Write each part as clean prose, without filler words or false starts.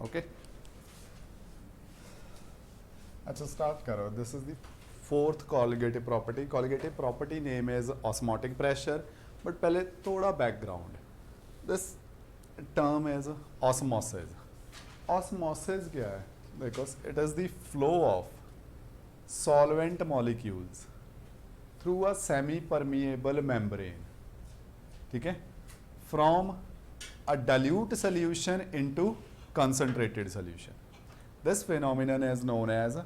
Okay अच्छा start करो. This is the fourth colligative property. Colligative property name is osmotic pressure. But पहले थोड़ा background. This term is osmosis. Osmosis क्या है? Because it is the flow of solvent molecules through a semi permeable membrane, ठीक है, from a dilute solution into concentrated solution. This phenomenon is known as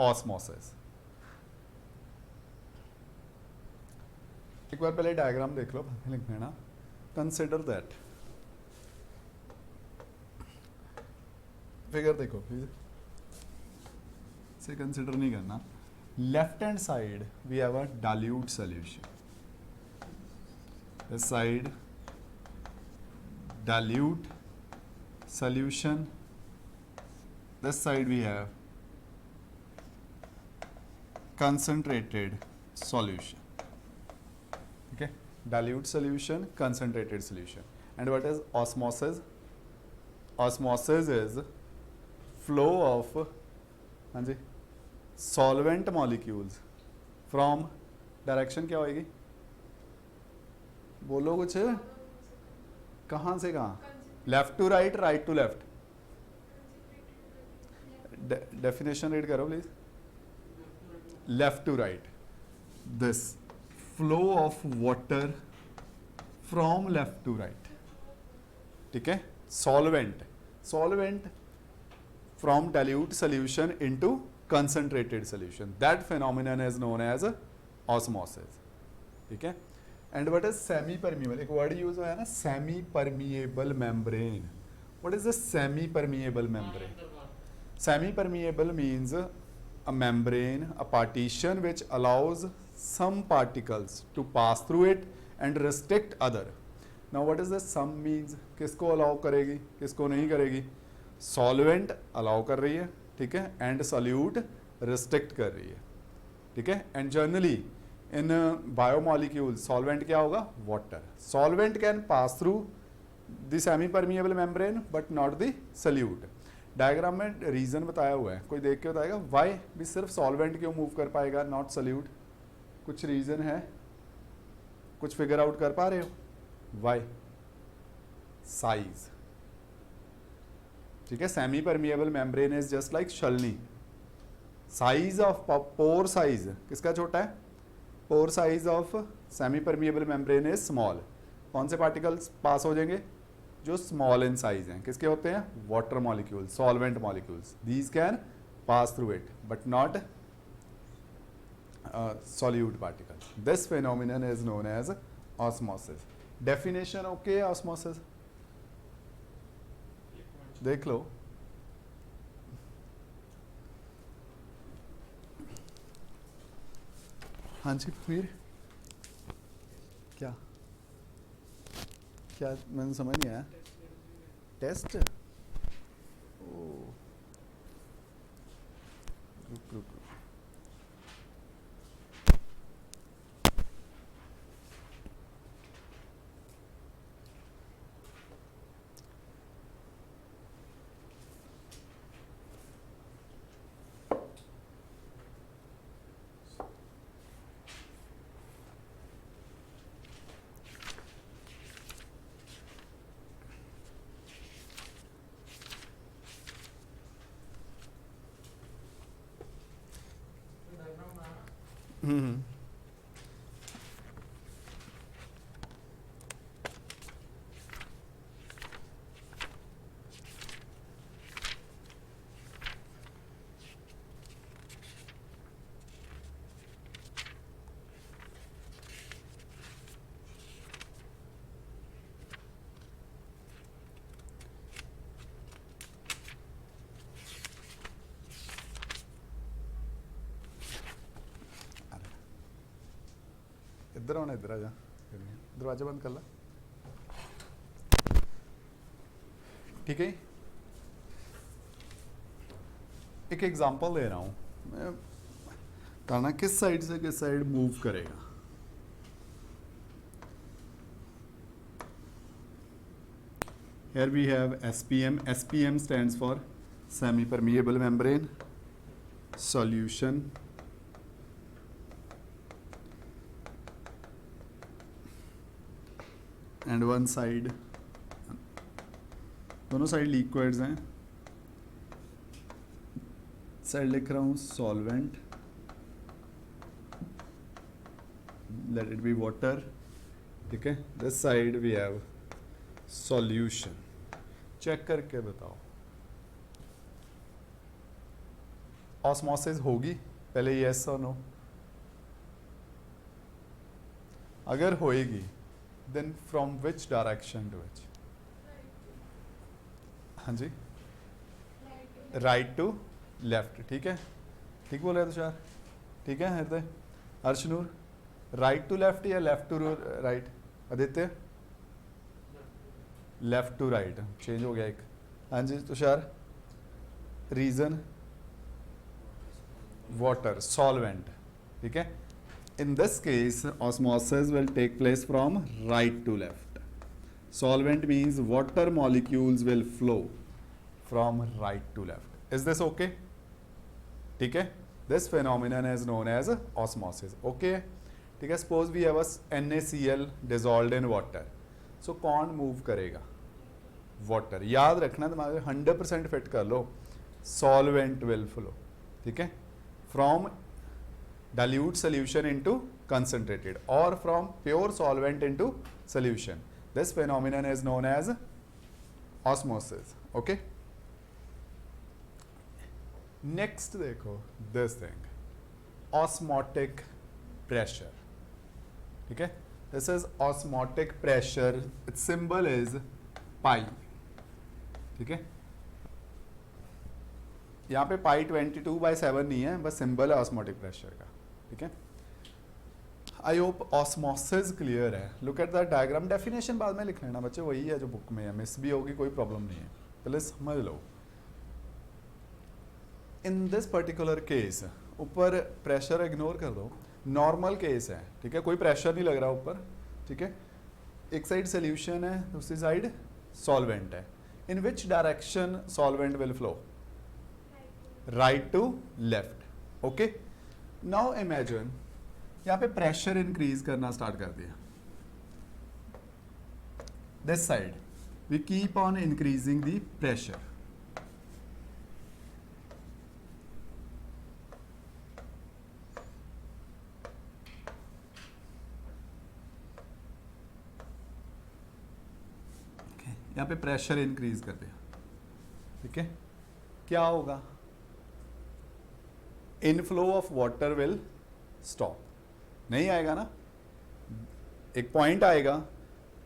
osmosis. एक बार पहले diagram देख लो, लिखना है ना. कंसिडर दैट फिगर देखो प्लीज, से कंसिडर नहीं करना. Left hand side we have a dilute solution. This side dilute solution. This side we have concentrated solution. Okay, dilute solution, concentrated solution. And what is osmosis? Osmosis is flow of हाँ जी solvent molecules from direction क्या होएगी? बोलो कुछ. कहाँ से कहाँ? Left to right, right to left. Definition read करो please. Left to right. This flow of water from left to right. ठीक है. Solvent, solvent from dilute solution into concentrated solution. That phenomenon is known as osmosis. ठीक है. And what is semi permeable? एक word use हुआ है ना, semi permeable membrane. What is the semi permeable membrane? Semi permeable means a membrane, a partition which allows some particles to pass through it and restrict other. Now what is the some means? किसको allow करेगी, किसको नहीं करेगी? Solvent allow कर रही है, ठीक है, and solute restrict कर रही है, ठीक है. And generally in biomolecules solvent क्या होगा? Water. Solvent can pass through the semi-permeable membrane but not the solute. Diagram में रीजन बताया हुआ है, कोई देख के बताएगा वाई भी सिर्फ सॉल्वेंट क्यों मूव कर पाएगा, नॉट सोल्यूट? कुछ रीजन है? कुछ फिगर आउट कर पा रहे हो? वाई? साइज. ठीक है. Semi permeable membrane is just like छलनी. साइज ऑफ पोर साइज किसका छोटा है? Pore size of semi permeable membrane is small. कौन से पार्टिकल्स पास हो जाएंगे? जो स्मॉल इन साइज हैं. किसके होते हैं? Water molecules, solvent molecules. These can pass through it but not solute particle. This phenomenon is known as osmosis. Definition okay? Osmosis देख लो. हाँ जी फिर क्या क्या मैंने समझ नहीं आया. टेस्ट? ओ रुक रुक रुक. इधर आना, इधर आ जा. दरवाजा बंद कर ला. ठीक है. एक एग्जांपल दे रहा हूं मैं, बताना किस साइड से किस साइड मूव करेगा. here we have SPM stands for semi permeable membrane solution and one side, दोनों साइड लिक्विड्स हैं, साइड लिख रहा हूँ solvent, let it be water, ठीक है. This side we have solution. Check करके बताओ ऑस्मोसिस होगी पहले, यस और नो. अगर होएगी then from which direction to which? हाँ जी, राइट टू लेफ्ट. ठीक है, ठीक बोले तुषार, ठीक है Hriday, Arshnoor, right to left या left to right? Aditya, left to right, change हो गया एक. हाँ जी तुषार, रीजन वाटर सॉल्वेंट. ठीक है, in this case osmosis will take place from right to left. Solvent means water molecules will flow from right to left. Is this okay? ठीक है, this phenomenon is known as osmosis. Okay? ठीक है, suppose we have a NaCl dissolved in water. So कौन move करेगा? Water. याद रखना दिमाग में 100% फिट कर लो. Solvent will flow. ठीक है, from dilute solution into concentrated or from pure solvent into solution. This phenomenon is known as osmosis. Okay. Next देखो this thing, osmotic pressure. ठीक है, this is osmotic pressure. Its symbol is pi. ठीक है, यहाँ पे pi 22/7 नहीं है, बस सिंबल है osmotic pressure का. ठीक है, आई होप ऑस्मोसिस क्लियर है. Look at the diagram. Definition बाद में लिख लेना बच्चे, वही है जो बुक में है, मिस भी होगी कोई प्रॉब्लम नहीं है, पहले समझ लो. इन दिस पर्टिकुलर केस ऊपर प्रेशर इग्नोर कर दो, नॉर्मल केस है. ठीक है, कोई प्रेशर नहीं लग रहा ऊपर. ठीक है, एक साइड सोल्यूशन है, दूसरी साइड सॉल्वेंट है. In which direction solvent will flow? Right to left. Okay, now imagine यहाँ पे प्रेशर इंक्रीज करना स्टार्ट कर दिया. This side we keep on increasing the pressure. यहाँ पे प्रेशर इंक्रीज कर दिया. ठीक है, क्या होगा? Inflow of water will stop. नहीं आएगा ना, एक पॉइंट आएगा,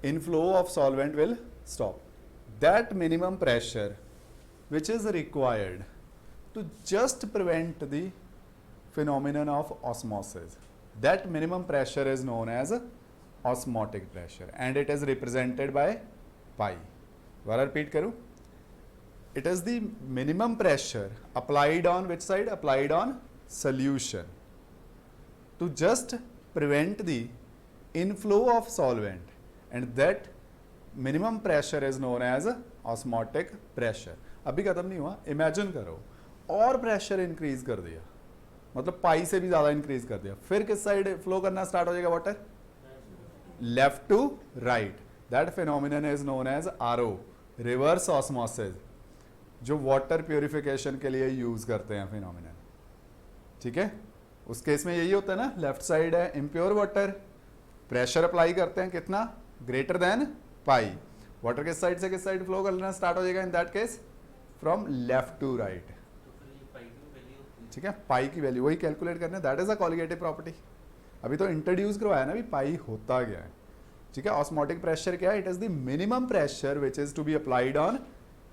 inflow of solvent will stop. That minimum pressure which is required to just prevent the phenomenon of osmosis, that minimum pressure is known as osmotic pressure and it is represented by pi. दोबारा repeat करूं, it is the minimum pressure applied on which side? Applied on solution to just prevent the inflow of solvent, and that minimum pressure is known as osmotic pressure. अभी खत्म नहीं हुआ, imagine करो और pressure increase कर दिया, मतलब पाई से भी ज्यादा इंक्रीज कर दिया, फिर किस साइड फ्लो करना स्टार्ट हो जाएगा water? Left to right. That phenomenon is known as RO, reverse osmosis, जो वाटर प्योरिफिकेशन के लिए यूज करते हैं फिनोमिनन. ठीक है, उस केस में यही होता है ना, लेफ्ट साइड है इम्प्योर वाटर, प्रेशर अप्लाई करते हैं कितना? Greater than pi. वाटर किस साइड से किस साइड फ्लो करना स्टार्ट हो जाएगा? In that case from left to right. ठीक है, पाई की वैल्यू वही कैलकुलेट करना है, that is a colligative property. अभी तो इंट्रोड्यूस करवाया ना भी, पाई होता गया है. ठीक है, ऑस्मोटिक प्रेशर क्या है? It is the minimum pressure which is to be applied on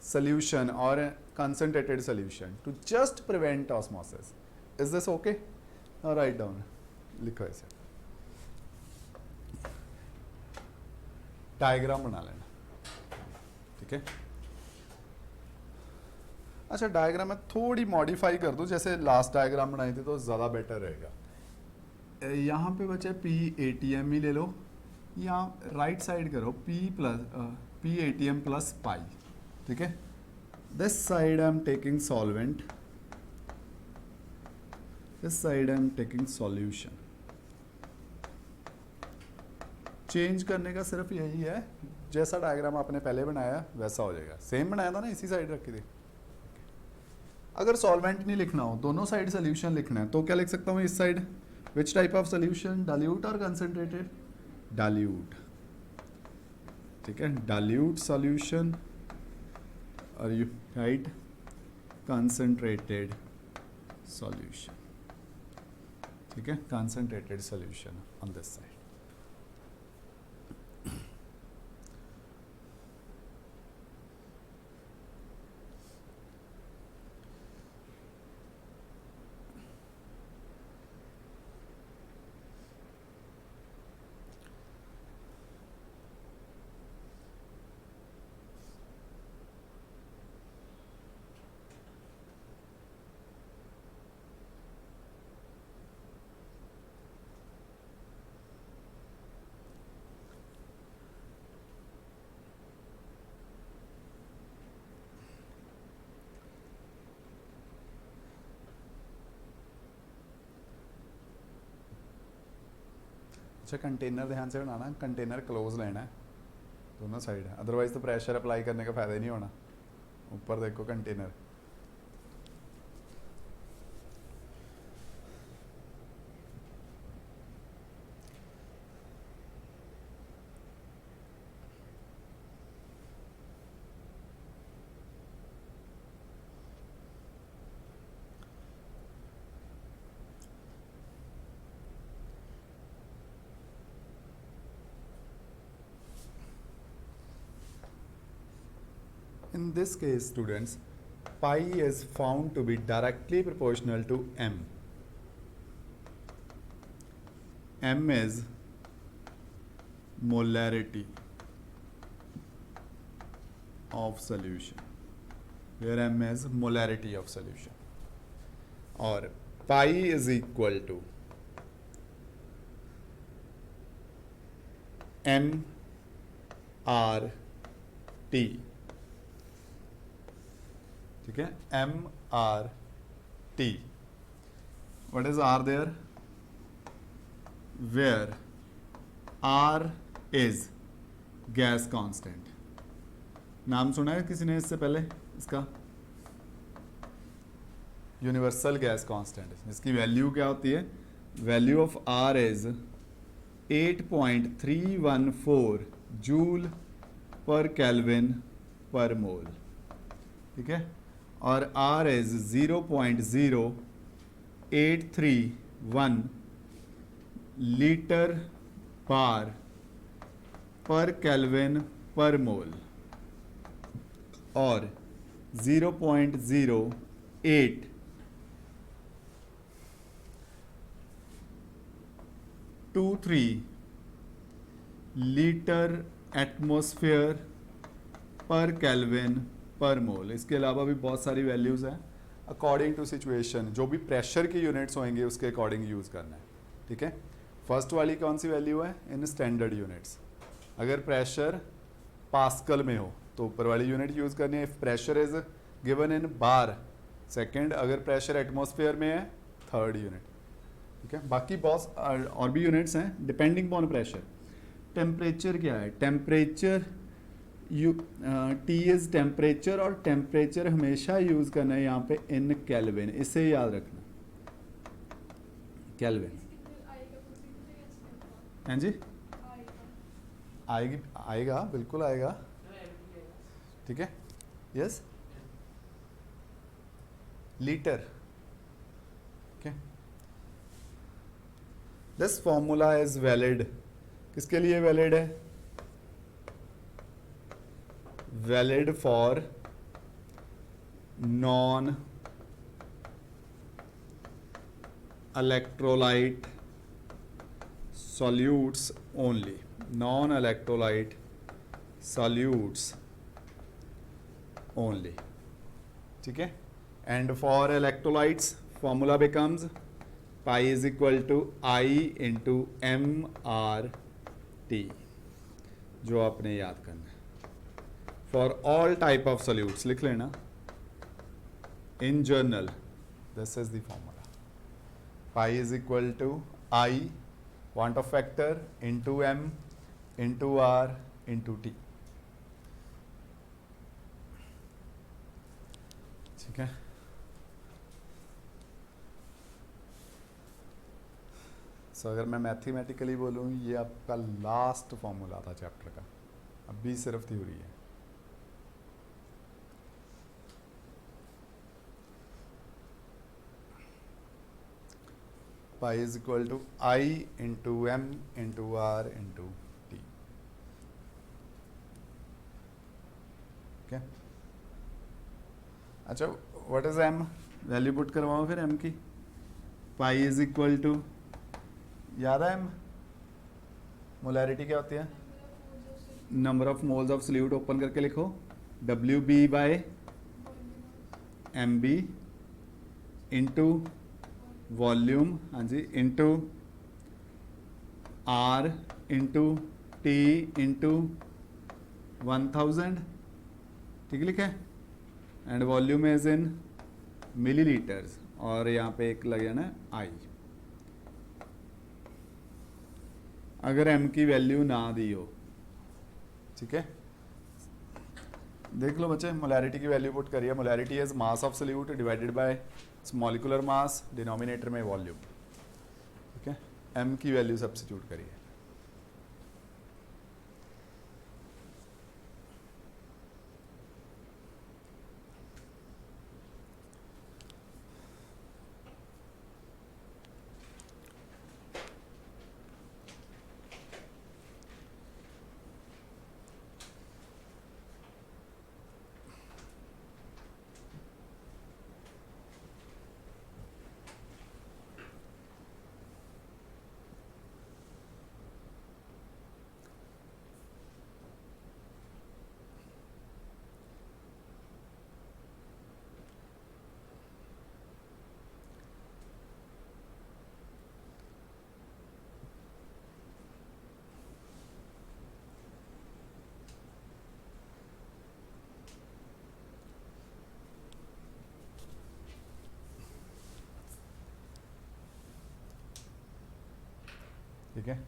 solution or concentrated solution to just prevent osmosis. Is this okay? Now write down, लिखो ऐसे, डायग्राम बना लेना. ठीक है, अच्छा डायग्राम में थोड़ी मॉडिफाई कर दूं, जैसे लास्ट डायग्राम बनाई थी तो ज़्यादा बेटर रहेगा. यहाँ पे बचे पी ATM ही ले लो, यहाँ राइट साइड करो, P plus PATM plus pi, ठीक है. This side I am taking solvent, this side I am taking solution. Change करने का सिर्फ यही है, जैसा डायग्राम आपने पहले बनाया वैसा हो जाएगा. सेम बनाया था ना, इसी साइड रखी थी. अगर सॉल्वेंट नहीं लिखना हो, दोनों साइड सोल्यूशन लिखना है, तो क्या लिख सकता हूँ इस side? Which type of solution, dilute और कंसंट्रेटेड? डाइल्यूट, ठीक है, डाइल्यूट सॉल्यूशन. और यू राइट कंसंट्रेटेड सॉल्यूशन, ठीक है, concentrated solution on this side. अच्छा, कंटेनर ध्यान से बनाना, कंटेनर क्लोज लेना है दोनों साइड, अदरवाइज तो प्रेशर अप्लाई करने का फायदा ही नहीं होना. ऊपर देखो container. In this case, students, pi is found to be directly proportional to m. M is molarity of solution, where m is molarity of solution, or pi is equal to m r t, ठीक है, M R T. What is R there? Where R is gas constant. नाम सुना है किसी ने इससे पहले इसका? यूनिवर्सल गैस कांस्टेंट, जिसकी वैल्यू क्या होती है? Value of R is 8.314 joule per kelvin per mole, ठीक है, और R इज 0.0831 लीटर बार पर केल्विन पर मोल, और 0.0823 लीटर एटमॉस्फेयर पर केल्विन पर मोल. इसके अलावा भी बहुत सारी वैल्यूज़ हैं. अकॉर्डिंग टू सिचुएशन, जो भी प्रेशर की यूनिट्स होंगे उसके अकॉर्डिंग यूज़ करना है, ठीक है. फर्स्ट वाली कौन सी वैल्यू है? In standard units. अगर प्रेशर पास्कल में हो तो ऊपर वाली यूनिट यूज़ करनी है. If pressure is given in bar, second. अगर प्रेशर एटमॉस्फेयर में है, थर्ड यूनिट, ठीक है. बाकी बहुत और भी यूनिट्स हैं डिपेंडिंग अपॉन प्रेशर. टेम्परेचर क्या है? टेम्परेचर टी इज टेम्परेचर, और टेम्परेचर हमेशा यूज़ करना है यहाँ पे इन केल्विन. इसे याद रखना, केल्विन. हैं जी? आएगा, बिल्कुल आएगा, ठीक है. Yes, litre, okay. This formula is valid. किसके लिए वैलिड है? valid for non electrolyte solutes only, non electrolyte solutes only, ठीक है. and for electrolytes formula becomes pi is equal to I into MRT, जो आपने याद करना है. For all type of solutes लिख लेना in journal this is the formula pi is equal to i van't Hoff factor into M into R into T ठीक है सो अगर मैं मैथमेटिकली बोलूँ ये आपका लास्ट फॉर्मूला था चैप्टर का अभी सिर्फ थ्योरी है pi is equal to i into M into R into T okay अच्छा what is M value put करवाओ फिर एम की पाई इज इक्वल टू याद है एम मोलैरिटी क्या होती है number of moles of solute open करके लिखो W B by M B into volume हाँ जी into R into T into 1000 ठीक है लिखा है and volume is in millilitres और यहाँ पे एक लगे ना आई अगर m की वैल्यू ना दी हो ठीक है देख लो बच्चे मोलैरिटी की वैल्यू पुट करिए molarity is mass of solute divided by molecular mass denominator में वॉल्यूम ठीक है m की वैल्यू सब्स्टिट्यूट करिए ठीक है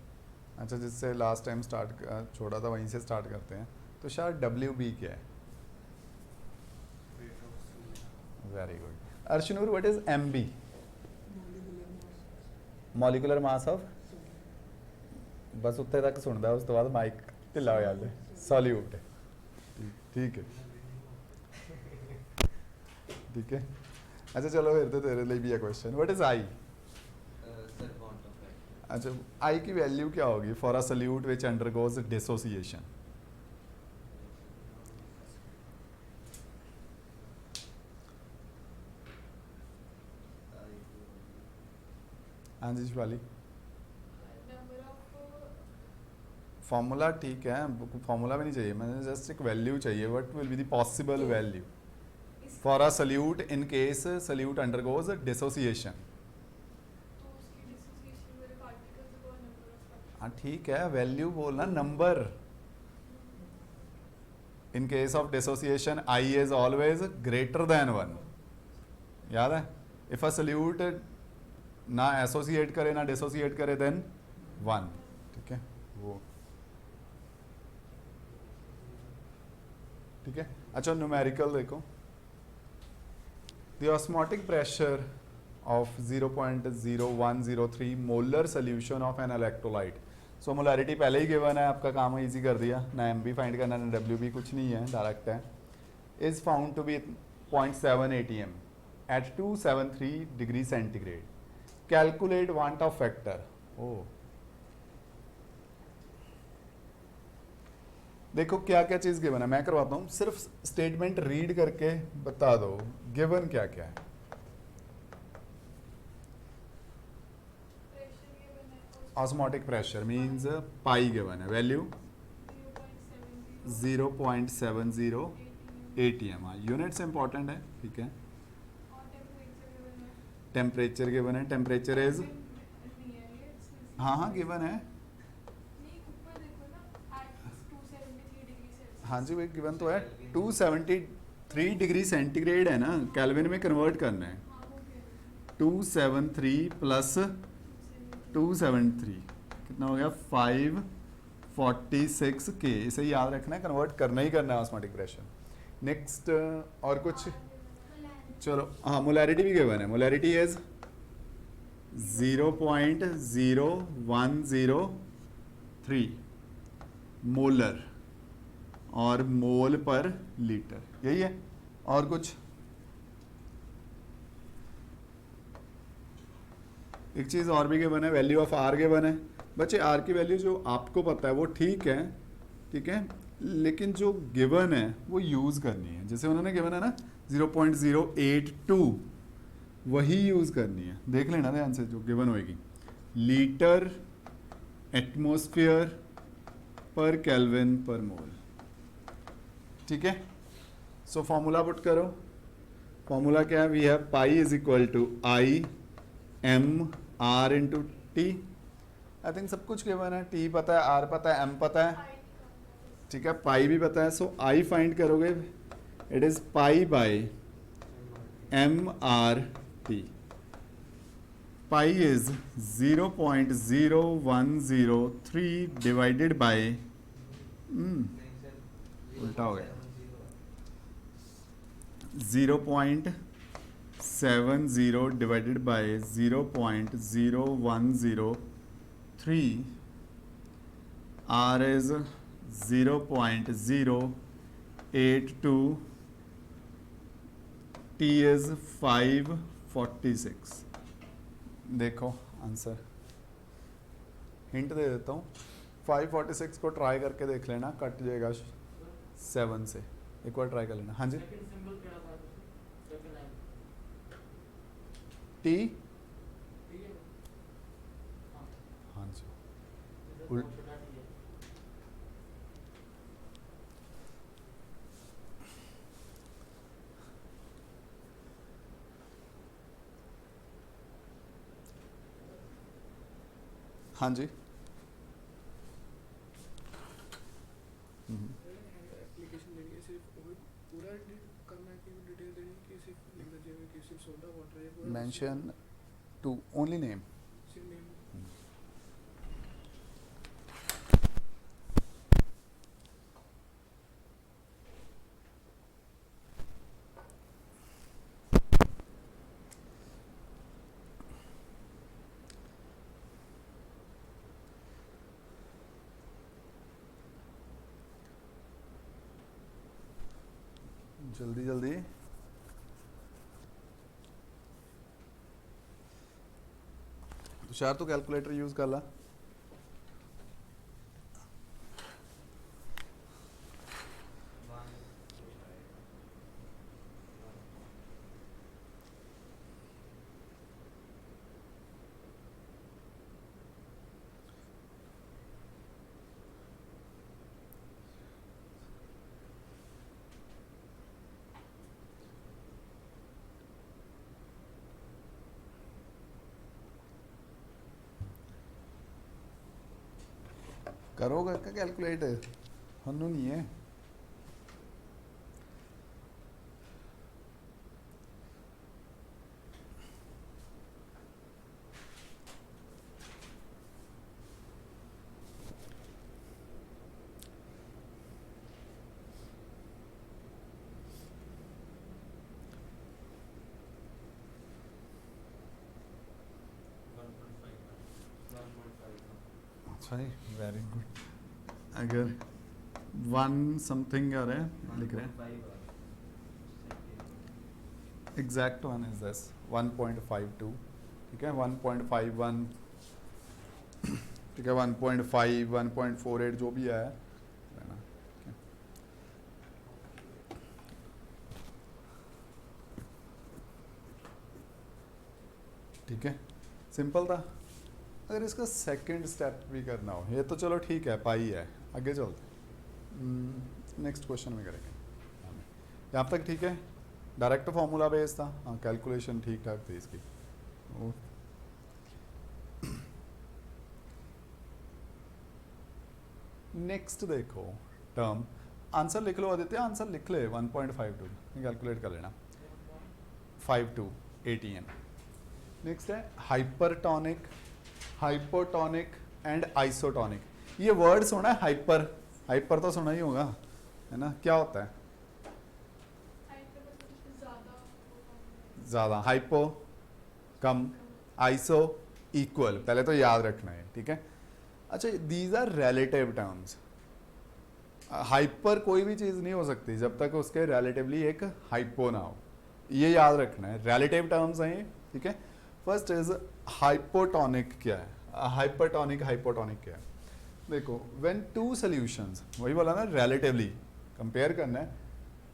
अच्छा जिससे लास्ट टाइम स्टार्ट छोड़ा था वहीं से स्टार्ट करते हैं तो शायद डब्ल्यू बी क्या है very good Arshnoor what is M B molecular mass of बस उत्ते तक सुनता उस तो बाद माइक ढिला हो जाता सॉल्यूट ठीक है ठीक है अच्छा चलो फिर तो तेरे लिए भी है क्वेश्चन व्हाट इज आई अच्छा आई की वैल्यू क्या होगी for a solute which undergoes dissociation हाँ जी शिवाली फॉर्मूला ठीक है फॉर्मूला भी नहीं चाहिए मैंने जस्ट एक वैल्यू चाहिए what will be the possible value for a solute in case solute undergoes dissociation हाँ ठीक है वैल्यू बोलना number in case of dissociation I is always greater than 1 याद है इफ अ सॉल्यूट ना एसोसिएट करे ना डिसोसिएट करे देन 1 ठीक है वो ठीक है अच्छा न्यूमेरिकल देखो the osmotic pressure of 0.0103 molar solution of an electrolyte so molarity पहले ही गिवन है आपका काम इजी कर दिया ना एम बी फाइंड करना ना डब्ल्यू बी कुछ नहीं है डायरेक्ट है is found to be 0.7 ATM at 273 degree centigrade calculate van't Hoff factor ओ देखो क्या क्या चीज गिवन है मैं करवाता हूँ सिर्फ स्टेटमेंट रीड करके बता दो गिवन क्या क्या है ऑस्मोटिक प्रेशर मीन्स पाई गिवन है वैल्यू 0.70 ATM यूनिट्स इंपॉर्टेंट है ठीक है टेम्परेचर गिवन है टेम्परेचर इज हाँ गिवन है हाँ जी भाई गिवन तो है 273 डिग्री सेंटीग्रेड है ना, केल्विन में कन्वर्ट करना है। 273 प्लस 273 कितना हो गया 546 के, इसे याद रखना है, कन्वर्ट करना ही करना है ऑस्मोटिक प्रेशर। नेक्स्ट और कुछ, चलो हाँ मोलैरिटी भी गिवन है। मोलैरिटी इज 0.0103 मोलर और मोल पर लीटर, यही है। और कुछ, एक चीज़ और भी गिवन है, वैल्यू ऑफ आर गिवन है। बच्चे आर की वैल्यू जो आपको पता है वो ठीक है, ठीक है, लेकिन जो गिवन है वो यूज़ करनी है। जैसे उन्होंने गिवन है ना 0.082, वही यूज़ करनी है। देख लेना ध्यान से जो गिवन होएगी, लीटर एटमॉस्फेयर पर केल्विन पर मोल, ठीक है। सो फॉर्मूला पुट करो। फॉर्मूला क्या है, we have pi is equal to I M R into T. I think सब कुछ गिवन है, टी पता है, आर पता है, एम पता है, ठीक है, पाई भी पता है। सो आई फाइंड करोगे, it is pi by M R T. Pi is 0.0103 divided by, उल्टा हो गया, 0.70 divided by 0.0103, R is 0.082, T is 546। देखो आंसर, हिंट दे देता हूँ, 546 को ट्राई करके देख लेना, कट जाएगा 7 से, एक बार ट्राई कर लेना। हाँ जी, टी, हाँ जी, हाँ जी, एप्लीकेशन देनी है, सिर्फ पूरा करना है कि डिटेल देनी है कि सिर्फ लिख दीजिएगा कि सिर्फ सोडा वाटर है पूरा, मेंशन टू ओनली नेम। सिर्फ नेम। जल्दी जल्दी, तुषार तो कैलकुलेटर यूज कर ला। करोगे क्या कैलकुलेट, हनु नहीं है। अच्छा जी, वेरी गुड। अगर 1 समथिंग आ रहा है, लिख रहे हैं एग्जैक्ट वन इज दिस 1.52, ठीक है, 1.51, ठीक है, 1.5 1.48 जो भी आया है, ठीक है, सिंपल था। अगर इसका सेकंड स्टेप भी करना हो, ये तो चलो ठीक है, पाई है, आगे चलते, नेक्स्ट क्वेश्चन में करेंगे। यहाँ तक ठीक है, डायरेक्ट फॉर्मूला बेस था, हाँ कैलकुलेशन ठीक ठाक थी इसकी। नेक्स्ट देखो टर्म आंसर लिख लो आदित्य, आंसर लिख ले 1.52, कैलकुलेट कर लेना 52 ATN। नेक्स्ट है हाइपरटोनिक, हाइपोटोनिक एंड आइसोटोनिक। ये वर्ड सुना है हाइपर, हाइपर तो सुना ही होगा है ना, क्या होता है? ज़्यादा, हाइपो कम, आइसो इक्वल, पहले तो याद रखना है, ठीक है। अच्छा, these are relative terms. Hyper कोई भी चीज़ नहीं हो सकती जब तक उसके रिलेटिवली एक हाइपो ना हो, ये याद रखना है। रिलेटिव टर्म्स हैं ये, ठीक है। First is hypotonic. क्या है हाइपरटोनिक? हाइपोटोनिक क्या है? देखो, व्हेन टू सॉल्यूशंस, वही बोला ना रिलेटिवली कंपेयर करना है,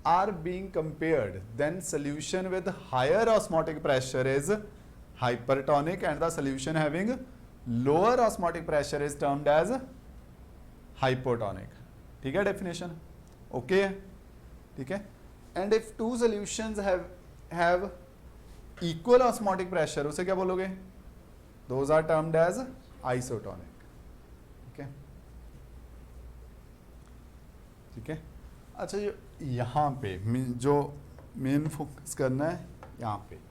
are being compared, then solution with higher osmotic pressure is hypertonic and the solution having lower osmotic pressure is termed as hypotonic। ठीक है, डेफिनेशन ओके है, ठीक है। And if two solutions have equal osmotic pressure, उसे क्या बोलोगे? those are termed as isotonic। ठीक है, ठीक है। अच्छा, यहाँ पे जो मेन फोकस करना है, यहाँ पे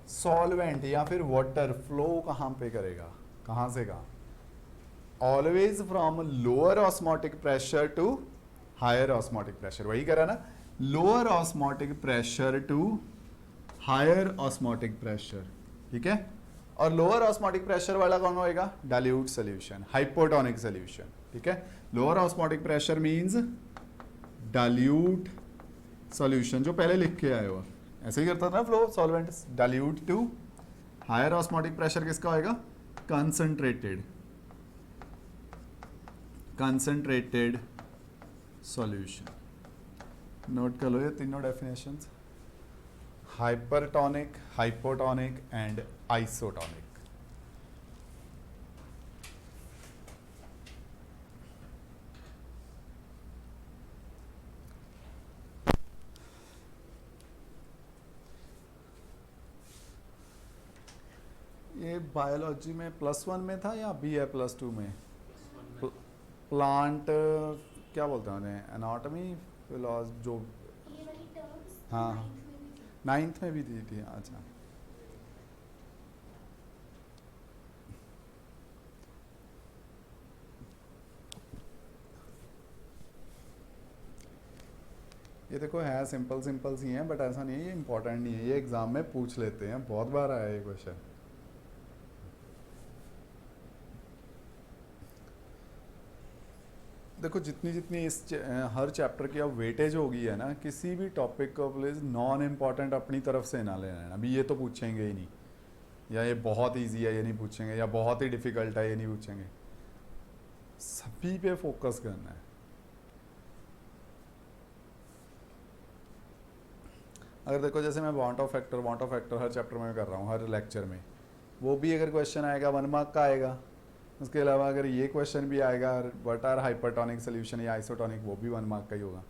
सॉल्वेंट या फिर वाटर फ्लो कहाँ पे करेगा, कहाँ से कहाँ? Always from lower osmotic pressure to higher osmotic pressure, वही करा ना, lower osmotic pressure to higher osmotic pressure, ठीक है। और लोअर ऑस्मोटिक प्रेशर वाला कौन होएगा? डाइल्यूट सोल्यूशन, हाइपोटोनिक सोल्यूशन, ठीक है। Lower osmotic pressure means dilute solution, जो पहले लिख के आए हो, ऐसे ही करता था ना flow solvents. Dilute to higher osmotic pressure किसका होएगा? Concentrated, concentrated solution. नोट कर लो ये तीनों definitions, hypertonic, hypotonic and isotonic. ये बायोलॉजी में +1 में था या अभी है +2 में? प्लांट क्या बोलते हैं उन्हें, एनाटॉमी, फिलॉसफी, जो ये वाली टर्म्स हाँ 9th में भी दी थी। अच्छा, ये देखो है सिंपल सिंपल सी हैं, बट ऐसा नहीं है ये इंपॉर्टेंट नहीं है, ये एग्जाम में पूछ लेते हैं, बहुत बार आया ये क्वेश्चन। देखो, जितनी जितनी हर चैप्टर की अब वेटेज होगी है ना, किसी भी टॉपिक को प्लीज नॉन इम्पॉर्टेंट अपनी तरफ से ना लेना। अभी ये तो पूछेंगे ही नहीं, या ये बहुत इजी है ये नहीं पूछेंगे, या बहुत ही डिफिकल्ट है ये नहीं पूछेंगे, सभी पे फोकस करना है। अगर देखो, जैसे मैं वांट ऑफ फैक्टर हर चैप्टर में कर रहा हूँ, हर लेक्चर में, वो भी अगर क्वेश्चन आएगा 1 मार्क का आएगा। उसके अलावा अगर ये क्वेश्चन भी आएगा, व्हाट आर हाइपरटोनिक सोल्यूशन या आइसोटोनिक, वो भी 1 मार्क का ही होगा।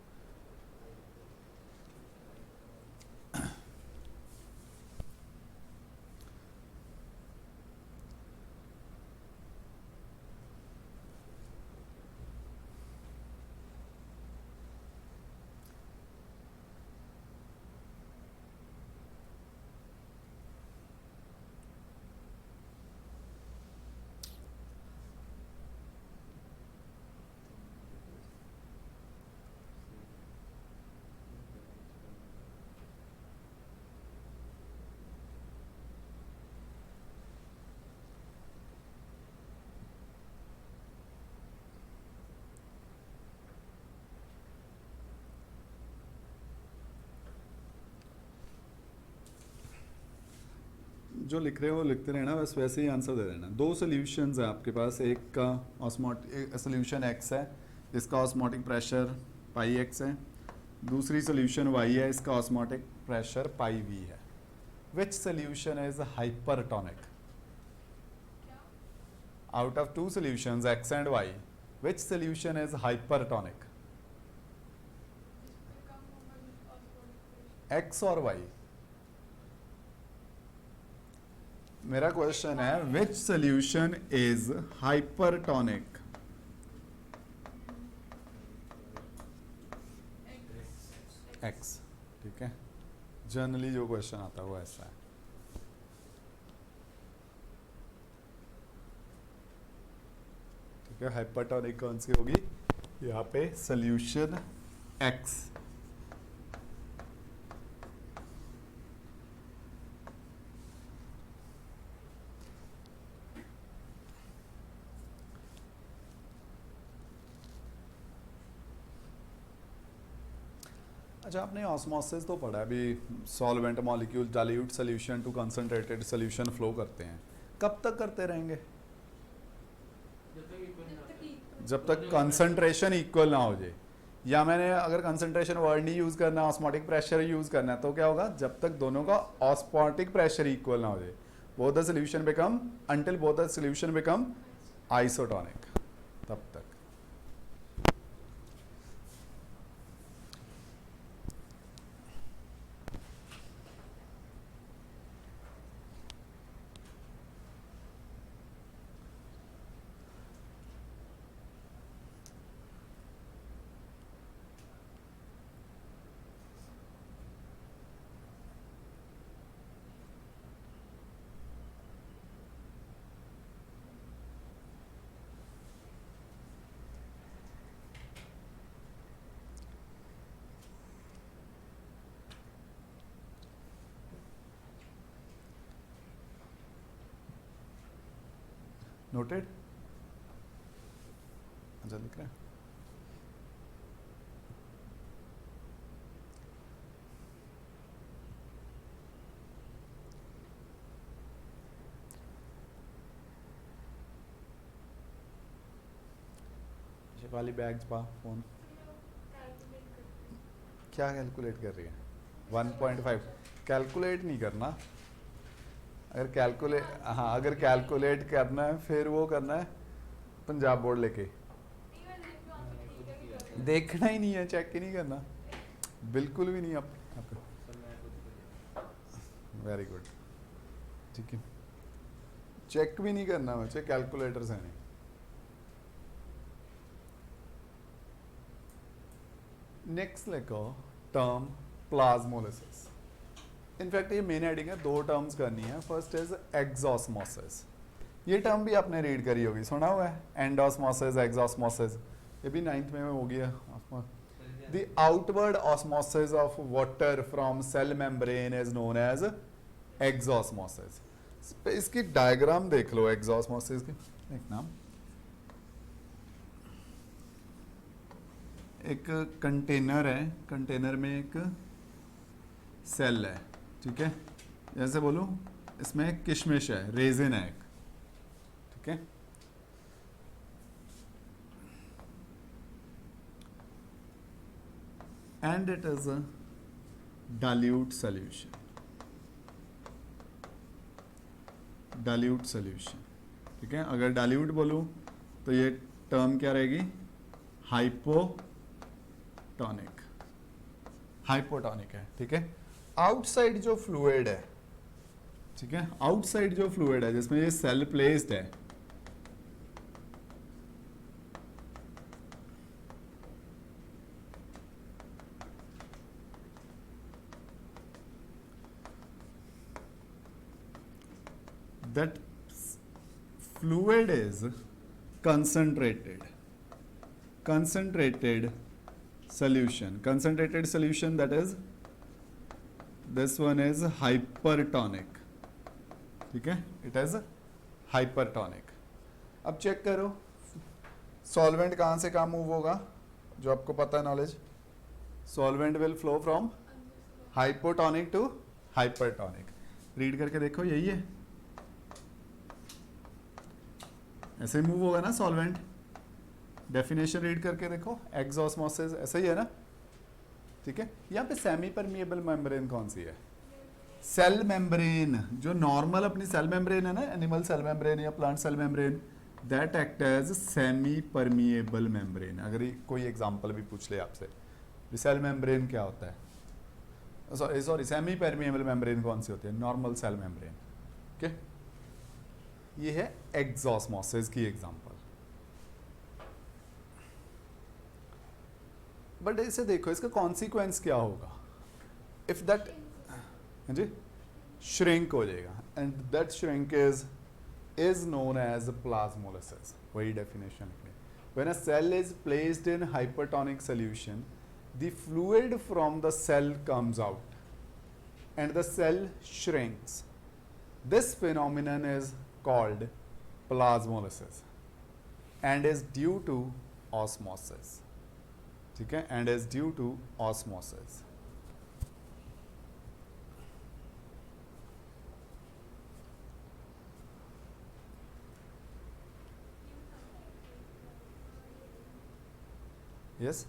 जो लिख रहे हो लिखते रहना, बस वैसे ही आंसर दे देना। 2 सोल्यूशंस है आपके पास, एक का ऑस्मोटिक सोल्यूशन X है, इसका ऑस्मोटिक प्रेशर πx है, दूसरी सोल्यूशन Y है, इसका ऑस्मोटिक प्रेशर πV है। Which solution is hypertonic? Out of 2 solutions X and Y, which solution is hypertonic? X और Y? मेरा क्वेश्चन है which solution is hypertonic? X, ठीक है। जनरली जो क्वेश्चन आता है वो ऐसा है। ठीक है, हाइपरटोनिक कौन सी होगी, यहाँ पे सोल्यूशन एक्स। अच्छा, आपने ऑस्मोसिस तो पढ़ा है अभी, solvent molecule dilute solution to concentrated solution flow करते हैं, कब तक करते रहेंगे? जब तक कंसंट्रेशन इक्वल ना हो जाए, या मैंने अगर कंसंट्रेशन वर्ड नहीं यूज करना, ऑस्मोटिक प्रेशर यूज करना है, तो क्या होगा, जब तक दोनों का ऑस्मोटिक प्रेशर इक्वल ना हो जाए, both the solution become, until both the solution become isotonic, तब तक। नोटेड? अच्छा, लिख रहे हैं। शिफाली बैग्स पा फोन क्या कैलकुलेट कर रही है? 1.5 कैलकुलेट नहीं करना। अगर कैलकुलेट करना है फिर वो करना है पंजाब बोर्ड लेके, देखना ही नहीं है, चेक ही नहीं करना, बिल्कुल भी नहीं। आपको वेरी गुड, ठीक है, चेक भी नहीं करना बच्चे, कैलकुलेटर्स हैं नहीं। नेक्स्ट लिखो टर्म प्लाज्मोलिसिस। इनफैक्ट ये मेन हेडिंग है, 2 टर्म्स करनी है। फर्स्ट इज एक्सॉस्मोसिस, ये टर्म भी आपने रीड करी होगी, सुना हुआ है, एंडोस्मोसिस, एक्सॉस्मोसिस, ये भी 9th में हो गया। The outward osmosis of water from cell membrane is known as exosmosis. इसकी डायग्राम देख लो एक्सॉस्मोसिस की, एक नाम, एक कंटेनर है, कंटेनर में एक सेल है, ठीक है, जैसे बोलूं इसमें एक किशमिश है, रेजिन है एक, ठीक है। And it is a dilute solution, dilute solution, ठीक है। अगर डाइल्यूट बोलूं तो ये टर्म क्या रहेगी, हाइपोटोनिक, हाइपोटोनिक है, ठीक है। आउटसाइड जो फ्लूइड है, ठीक है, आउटसाइड जो फ्लूइड है जिसमें ये सेल प्लेस्ड है, that fluid is concentrated solution, that is this one is hypertonic, ठीक है, it is hypertonic। अब चेक करो सॉल्वेंट कहाँ से कहाँ मूव होगा, जो आपको पता है knowledge, solvent will flow from hypotonic to hypertonic. Read करके देखो, यही है, ऐसे ही मूव होगा ना सॉल्वेंट। डेफिनेशन रीड करके देखो, एक्सॉस्मोसिस ऐसा ही है ना, ठीक है। यहाँ पे सेमी परमिएबल मेम्ब्रेन कौन सी है, सेल मेम्ब्रेन, जो नॉर्मल अपनी सेल मेम्ब्रेन है ना, एनिमल सेल मेम्ब्रेन या plant cell membrane, that act as semi permeable membrane. अगर कोई एग्जांपल भी पूछ ले आपसे, सेल मेम्ब्रेन क्या होता है, सॉरी सेमी परमिएबल मेम्ब्रेन कौन सी होती है, नॉर्मल सेल मेम्ब्रेन, ओके। ये है एक्सॉस्मोसिस की एग्जांपल। बट इसे देखो, इसका कॉन्सिक्वेंस क्या होगा, इफ दैट, हाँ जी, श्रिंक हो जाएगा, and that shrink is known as plasmolysis. वही डेफिनेशन है. When a cell is placed in hypertonic solution, the fluid from the cell comes out and the cell shrinks. This phenomenon is called plasmolysis and is due to osmosis. ठीक है, and is due to osmosis. Yes?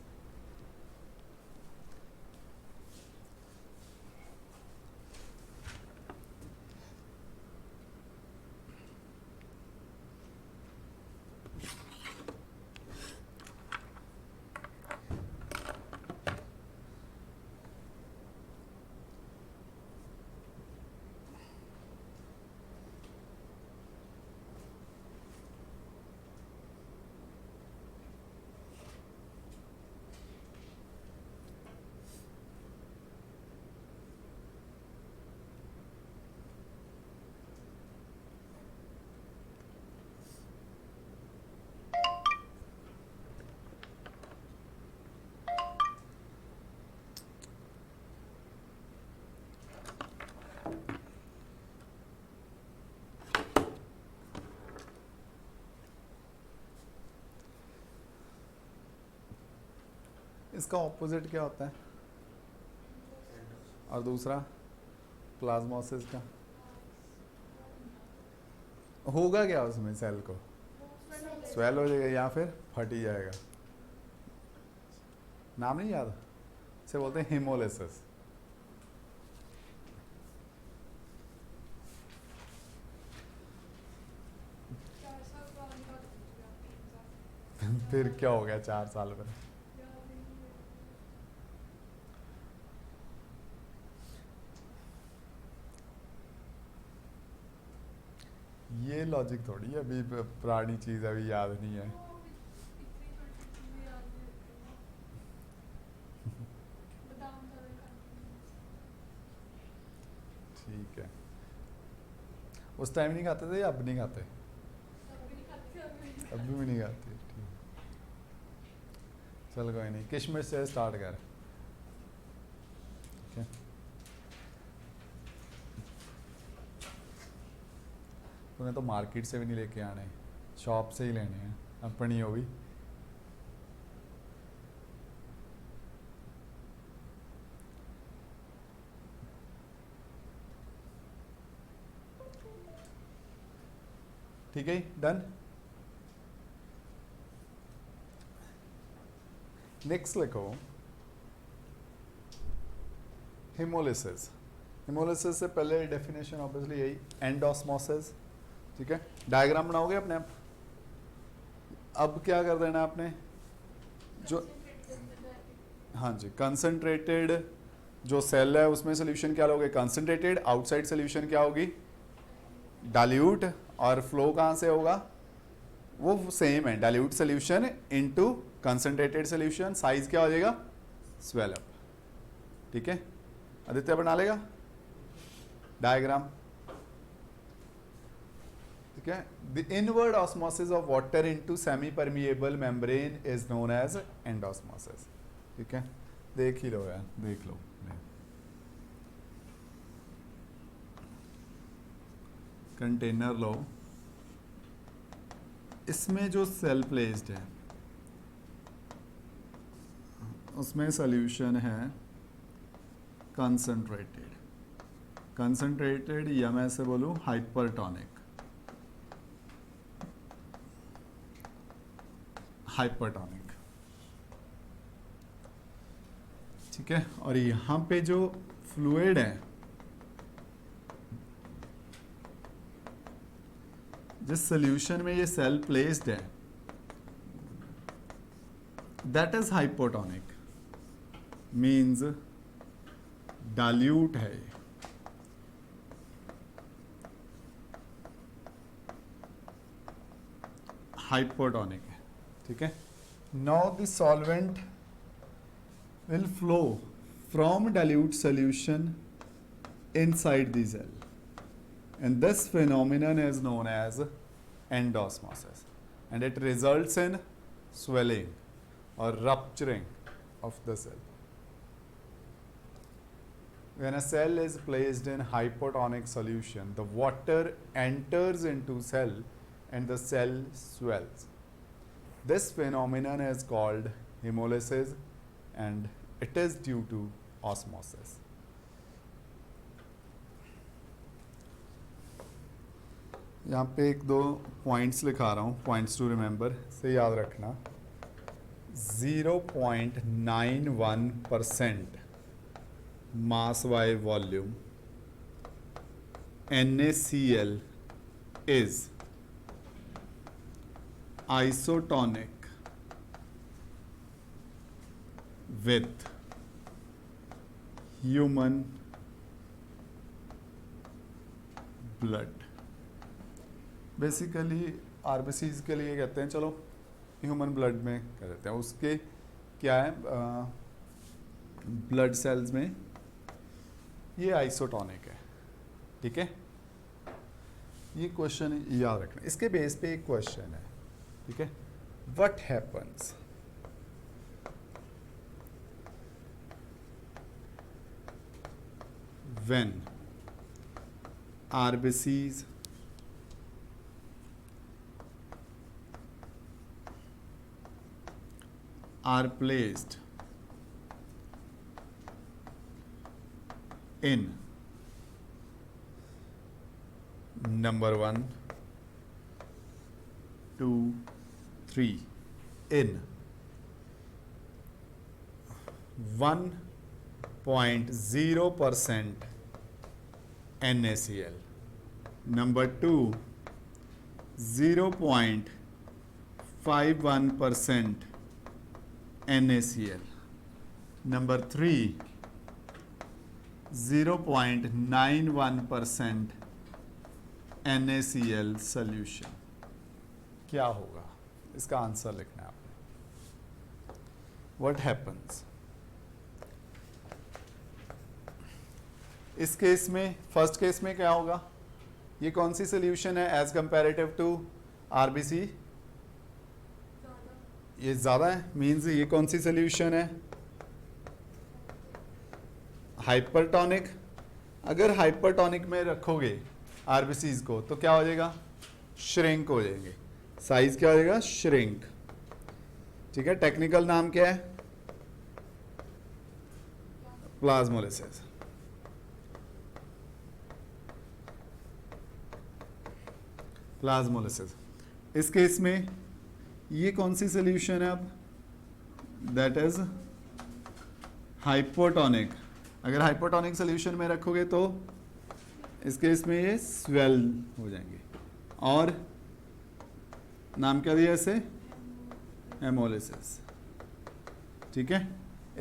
इसका opposite क्या होता है? और दूसरा प्लाज्मोसिस का होगा क्या उसमें? सेल को स्वेल हो जाएगा या फिर फट ही जाएगा. नाम नहीं याद? इसे बोलते हैं हेमोलिसिस. फिर क्या हो गया 4 साल में? ये लॉजिक थोड़ी है, अभी पुरानी चीज अभी याद नहीं है. ठीक है. उस टाइम नहीं खाते थे या अब नहीं खाते? अभी भी नहीं खाते. ठीक. चल कोई नहीं, किशमिश से स्टार्ट कर. ठीक है. तुम्हें तो मार्केट से भी नहीं लेके आने, शॉप से ही लेने हैं अपनी. हो भी ठीक है. डन. नेक्स्ट लिखो हेमोलिसिस. हेमोलिसिस से पहले डेफिनेशन ऑब्वियसली यही, एंडोस्मोसिस. ठीक है. डायग्राम बनाओगे अपने आप. अब क्या कर देना आपने, जो हाँ जी कंसंट्रेटेड जो सेल है उसमें सोल्यूशन क्या लोगे? कंसंट्रेटेड. आउटसाइड सोल्यूशन क्या होगी? डाइल्यूट. और फ्लो कहाँ से होगा? वो सेम है, dilute solution into concentrated solution. Size क्या हो जाएगा? Swell up. ठीक है. आदित्य बना लेगा डायग्राम. ठीक है. The inward osmosis of water into semi permeable membrane is known as endosmosis. ठीक है. देख ही लो यार, देख लो. कंटेनर लो, इसमें जो सेल प्लेस्ड है उसमें सॉल्यूशन है कंसंट्रेटेड. कंसंट्रेटेड या मैं ऐसे बोलूं हाइपरटोनिक. हाइपरटोनिक. ठीक है. और यहां पे जो फ्लूइड है, जिस सॉल्यूशन में ये सेल प्लेस्ड है, that is hypotonic. Means dilute है. हाइपोटोनिक है. ठीक है. Now the solvent will flow from dilute solution inside the cell, and this phenomenon is known as endosmosis, and it results in swelling or rupturing of the cell. When a cell is placed in hypotonic solution, the water enters into cell and the cell swells. This phenomenon is called hemolysis and it is due to osmosis. यहाँ पे एक दो points लिखा रहा हूँ, points to remember से याद रखना. 0.91% mass by volume NaCl is isotonic with human blood. Basically RBCs के लिए कहते हैं, चलो ह्यूमन ब्लड में कह देते हैं. उसके क्या है, ब्लड सेल्स में ये आइसोटॉनिक है. ठीक है, ये क्वेश्चन याद रखना. इसके बेस पे एक क्वेश्चन है. ठीक है, what happens when RBCs are placed in number 1, 2, 3 in 1.0% NaCl, number 2 0.51% NaCl, number 3 0.91% NaCl solution. क्या होगा, इसका आंसर लिखना है आपने. What happens? इस केस में, फर्स्ट केस में क्या होगा, ये कौन सी सोल्यूशन है एज कंपैरेटिव टू आरबीसी? ये ज़्यादा है, मीन्स ये कौन सी सोल्यूशन है, हाइपरटॉनिक. अगर हाइपरटॉनिक में रखोगे आरबीसीज को तो क्या हो जाएगा, श्रिंक हो जाएंगे. साइज क्या हो जाएगा, श्रिंक. ठीक है, टेक्निकल नाम क्या है, प्लाज्मोलिसिस. प्लाज्मोलिसिस. इस केस में ये कौन सी सोल्यूशन है, अब दैट इज हाइपोटोनिक. अगर हाइपोटोनिक सोल्यूशन में रखोगे तो इस केस में ये स्वेल हो जाएंगे. और नाम क्या दिया इसे, हेमोलिसिस. ठीक है,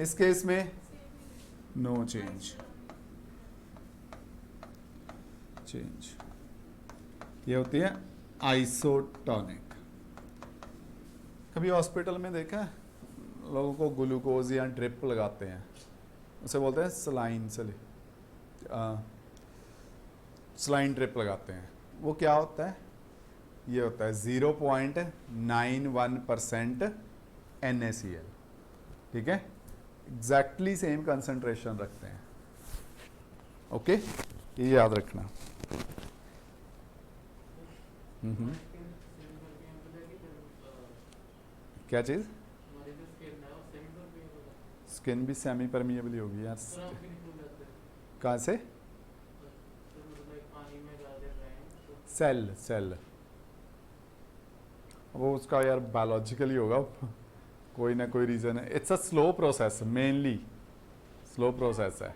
इस केस में नो चेंज. ये होती है आइसोटोनिक. कभी हॉस्पिटल में देखा है लोगों को ग्लूकोज या ड्रिप लगाते हैं, उसे बोलते हैं सलाइन ड्रिप लगाते हैं. वो क्या होता है, ये होता है 0.91% NaCl. ठीक है, एग्जैक्टली सेम कंसंट्रेशन रखते हैं. ओके, ये याद रखना. क्या चीज़, स्किन भी सेमी परमिएबल होगी यार. कहाँ से, सेल वो उसका यार बायोलॉजिकली होगा, कोई ना कोई रीज़न है. It's a slow process, mainly slow process है.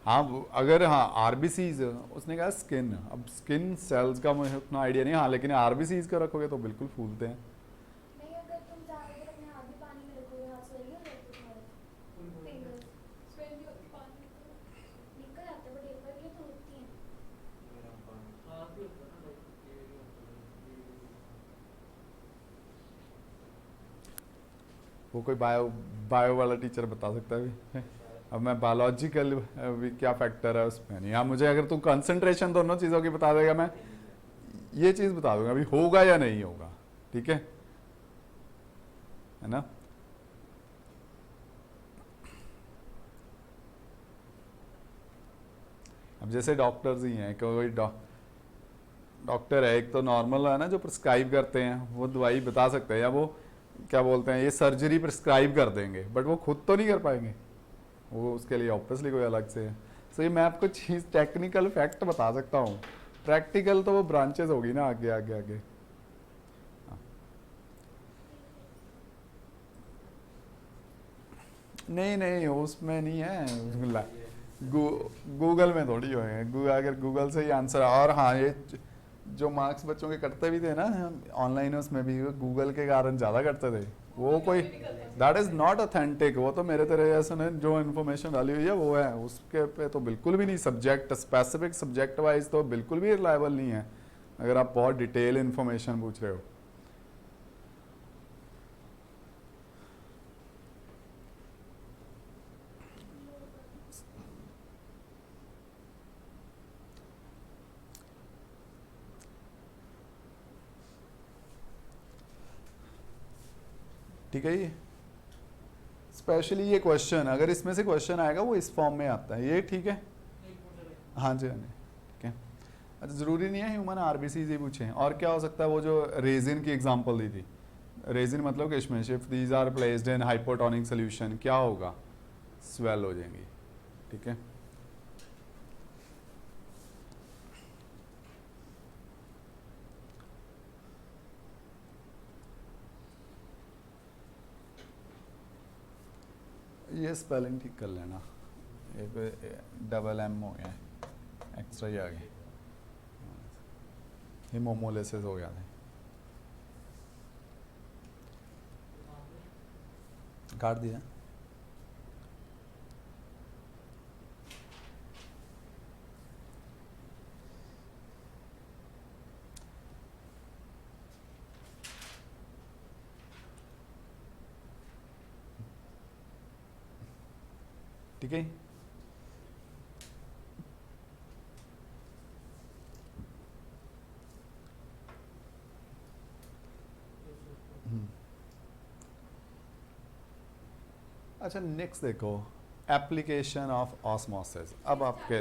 हाँ, अगर हाँ आरबीसीज, उसने कहा स्किन, अब स्किन सेल्स का मुझे उतना आइडिया नहीं. हाँ, लेकिन आरबीसीज का रखोगे तो बिल्कुल फूलते हैं. वो कोई बायो वाला टीचर बता सकता है भी. अब मैं बायोलॉजिकल भी क्या फैक्टर है उसमें नहीं। हाँ मुझे अगर तू कंसंट्रेशन दोनों चीज़ों की बता देगा, मैं ये चीज़ बता दूंगा अभी होगा या नहीं होगा, ठीक है ना। अब जैसे डॉक्टर्स ही हैं, कोई डॉक्टर है एक तो नॉर्मल है ना जो प्रिस्क्राइब करते हैं, वो दवाई बता सकते हैं, या वो क्या बोलते हैं ये सर्जरी प्रिस्क्राइब कर देंगे, बट वो खुद तो नहीं कर पाएंगे, वो उसके लिए ऑब्वियसली कोई अलग से है। सो ये मैं आपको चीज़ टेक्निकल फैक्ट बता सकता हूँ, प्रैक्टिकल तो वो ब्रांचेस होगी ना आगे आगे आगे। नहीं नहीं उसमें नहीं है, गूगल में थोड़ी होएंगे, अगर गूगल से ही आंसर। और हाँ ये जो मार्क्स बच्चों के कटते भी थे ना ऑनलाइन, उसमें भी गूगल के कारण ज़्यादा कटते थे, वो कोई दैट इज़ नॉट ऑथेंटिक। वो तो मेरे तेरे जैसे ने जो इन्फॉर्मेशन डाली हुई है वो है, उसके पे तो बिल्कुल भी नहीं, सब्जेक्ट स्पेसिफिक सब्जेक्ट वाइज तो बिल्कुल भी रिलायबल नहीं है, अगर आप बहुत डिटेल इन्फॉर्मेशन पूछ रहे हो। ठीक है, ये स्पेशली ये क्वेश्चन अगर इसमें से क्वेश्चन आएगा वो इस फॉर्म में आता है, ये ठीक है। हाँ जी हाँ जी ठीक है। अच्छा ज़रूरी नहीं है ह्यूमन आरबीसी ही पूछें, और क्या हो सकता है, वो जो रेजिन की एग्जांपल दी थी, रेजिन मतलब किशमिश, if these are placed in hypotonic solution क्या होगा, स्वेल हो जाएंगी, ठीक है। ये स्पेलिंग ठीक कर लेना, डबल एम हो गया, एक्स्ट्रा ही आ गया, हेमोमोलिसिस हो गया था, काट दिया। ठीक है, अच्छा नेक्स्ट देखो, एप्लीकेशन ऑफ ऑस्मोसिस। अब आपके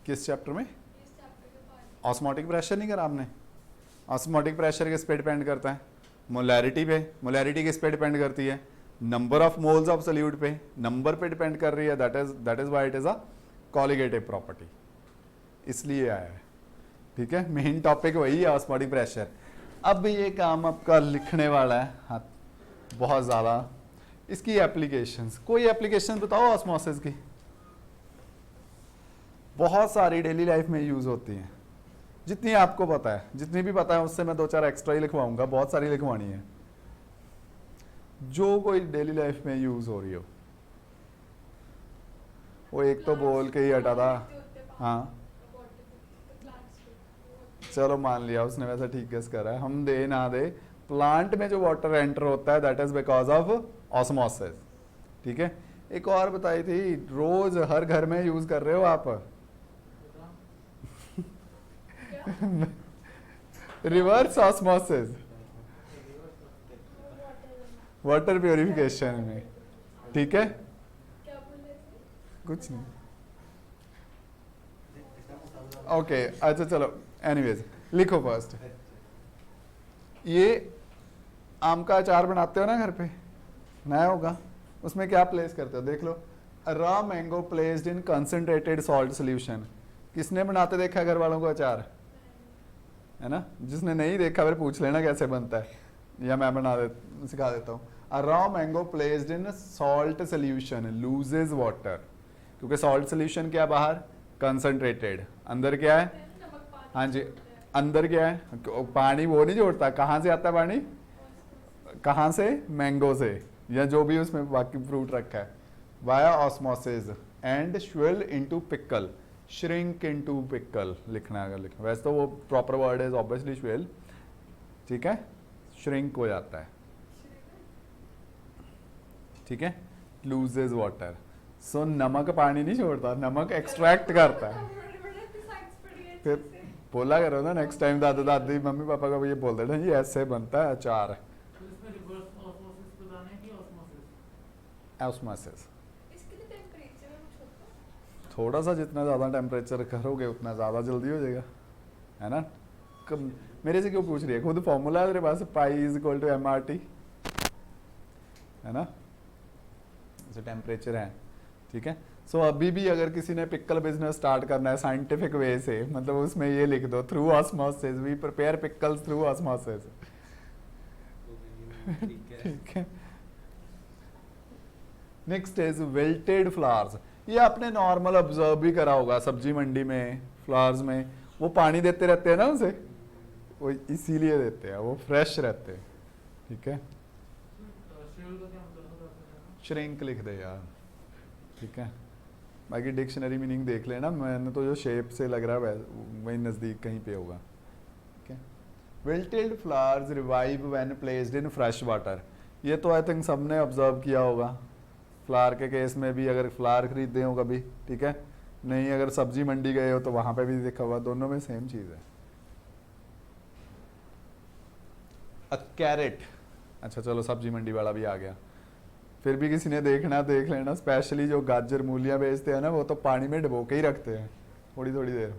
किस चैप्टर में, ऑस्मोटिक प्रेशर नहीं करा आपने, ऑस्मोटिक प्रेशर किस पे डिपेंड करता है, मोलैरिटी पे, मोलैरिटी किस पे डिपेंड करती है, number of moles of solute पे, नंबर पे डिपेंड कर रही है, that is why it is a colligative property, इसलिए आया है, ठीक है। मेन टॉपिक वही है ऑस्मोटिक प्रेशर। अब ये काम आपका लिखने वाला है, हाँ बहुत ज़्यादा, इसकी एप्लीकेशंस, कोई एप्लीकेशन बताओ ऑस्मोसिस की, बहुत सारी डेली लाइफ में यूज़ होती हैं, जितनी आपको पता है, जितनी भी पता है उससे मैं दो चार एक्स्ट्रा ही लिखवाऊंगा, बहुत सारी लिखवानी है, जो कोई डेली लाइफ में यूज़ हो रही हो। वो एक तो बोल के ही हटा था, हाँ चलो मान लिया उसने वैसा ठीक गेस करा है, हम दे ना दे, प्लांट में जो वाटर एंटर होता है that is because of osmosis, ठीक है। एक और बताई थी, रोज हर घर में यूज कर रहे हो आप, रिवर्स ऑस्मोसिस, वाटर प्योरिफिकेशन में, ठीक है, कुछ नहीं, ओके अच्छा चलो एनीवेज लिखो फर्स्ट, ये आम का अचार बनाते हो ना घर पे, नया होगा, उसमें क्या प्लेस करते हो, देख लो, raw mango placed in concentrated salt solution, किसने बनाते देखा घर वालों को अचार, है ना, जिसने नहीं देखा फिर पूछ लेना कैसे बनता है, या मैं सिखा देता हूँ। A raw mango placed in salt solution loses water, क्योंकि सॉल्ट सोल्यूशन क्या बाहर कंसंट्रेटेड, अंदर क्या है, हाँ जी अंदर क्या है पानी, वो नहीं जोड़ता, कहाँ से आता है पानी, कहाँ से, मैंगो से, या जो भी उसमें बाकी फ्रूट रखा है, via osmosis and swell into pickle, shrink into pickle लिखना है, अगर लिखना वैसे तो वो proper word is obviously swell, ठीक है, श्रिंक हो जाता है, ठीक है, लूजेज वाटर, सो नमक पानी नहीं छोड़ता, नमक एक्सट्रैक्ट करता है। फिर बोला करो ना नेक्स्ट टाइम दादा दादी मम्मी पापा को भी ये बोल देना, ये ऐसे बनता है अचार। तो इसमें रिवर्स ऑस्मोसिस बताना है कि ऑस्मोसिस? ऑस्मोसिस। इसके लिए टेम्परेचर कुछ होता है? थोड़ा सा जितना ज़्यादा टेम्परेचर करोगे उतना ज़्यादा जल्दी हो जाएगा, है ना। मेरे से क्यों पूछ रही है, खुद फॉर्मूला है तेरे पास, pi is equal to M R T, है ना। जैसे टेम्परेचर है, ठीक है। सो अभी भी अगर किसी ने पिकल बिजनेस स्टार्ट करना है साइंटिफिक वे से, मतलब उसमें ये लिख दो through osmosis, we prepare pickles through osmosis, ठीक है। Next is wilted flowers. ये आपने नॉर्मल ऑब्जर्व भी करा होगा सब्जी मंडी में, फ्लावर्स में वो पानी देते रहते हैं ना उसे, वो इसीलिए देते हैं, वो फ्रेश रहते हैं, ठीक है। शेड्यूल का क्या मतलब होता है? श्रिंक लिख दे यार, ठीक है। बाकी डिक्शनरी मीनिंग देख लेना, मैंने तो जो शेप से लग रहा है वही नज़दीक कहीं पे होगा, ठीक है। Wilted flowers revive when placed in fresh water. ये तो आई थिंक सबने ऑब्जर्व किया होगा, फ्लावर के केस में भी, अगर फ्लावर खरीदते हो कभी, ठीक है। नहीं अगर सब्जी मंडी गए हो तो वहाँ पे भी देखा हुआ, दोनों में सेम चीज़ है। अ कैरेट, अच्छा चलो सब्जी मंडी वाला भी आ गया, फिर भी किसी ने देखना देख लेना, स्पेशली जो गाजर मूलियाँ बेचते हैं ना, वो तो पानी में डुबो के ही रखते हैं थोड़ी थोड़ी देर।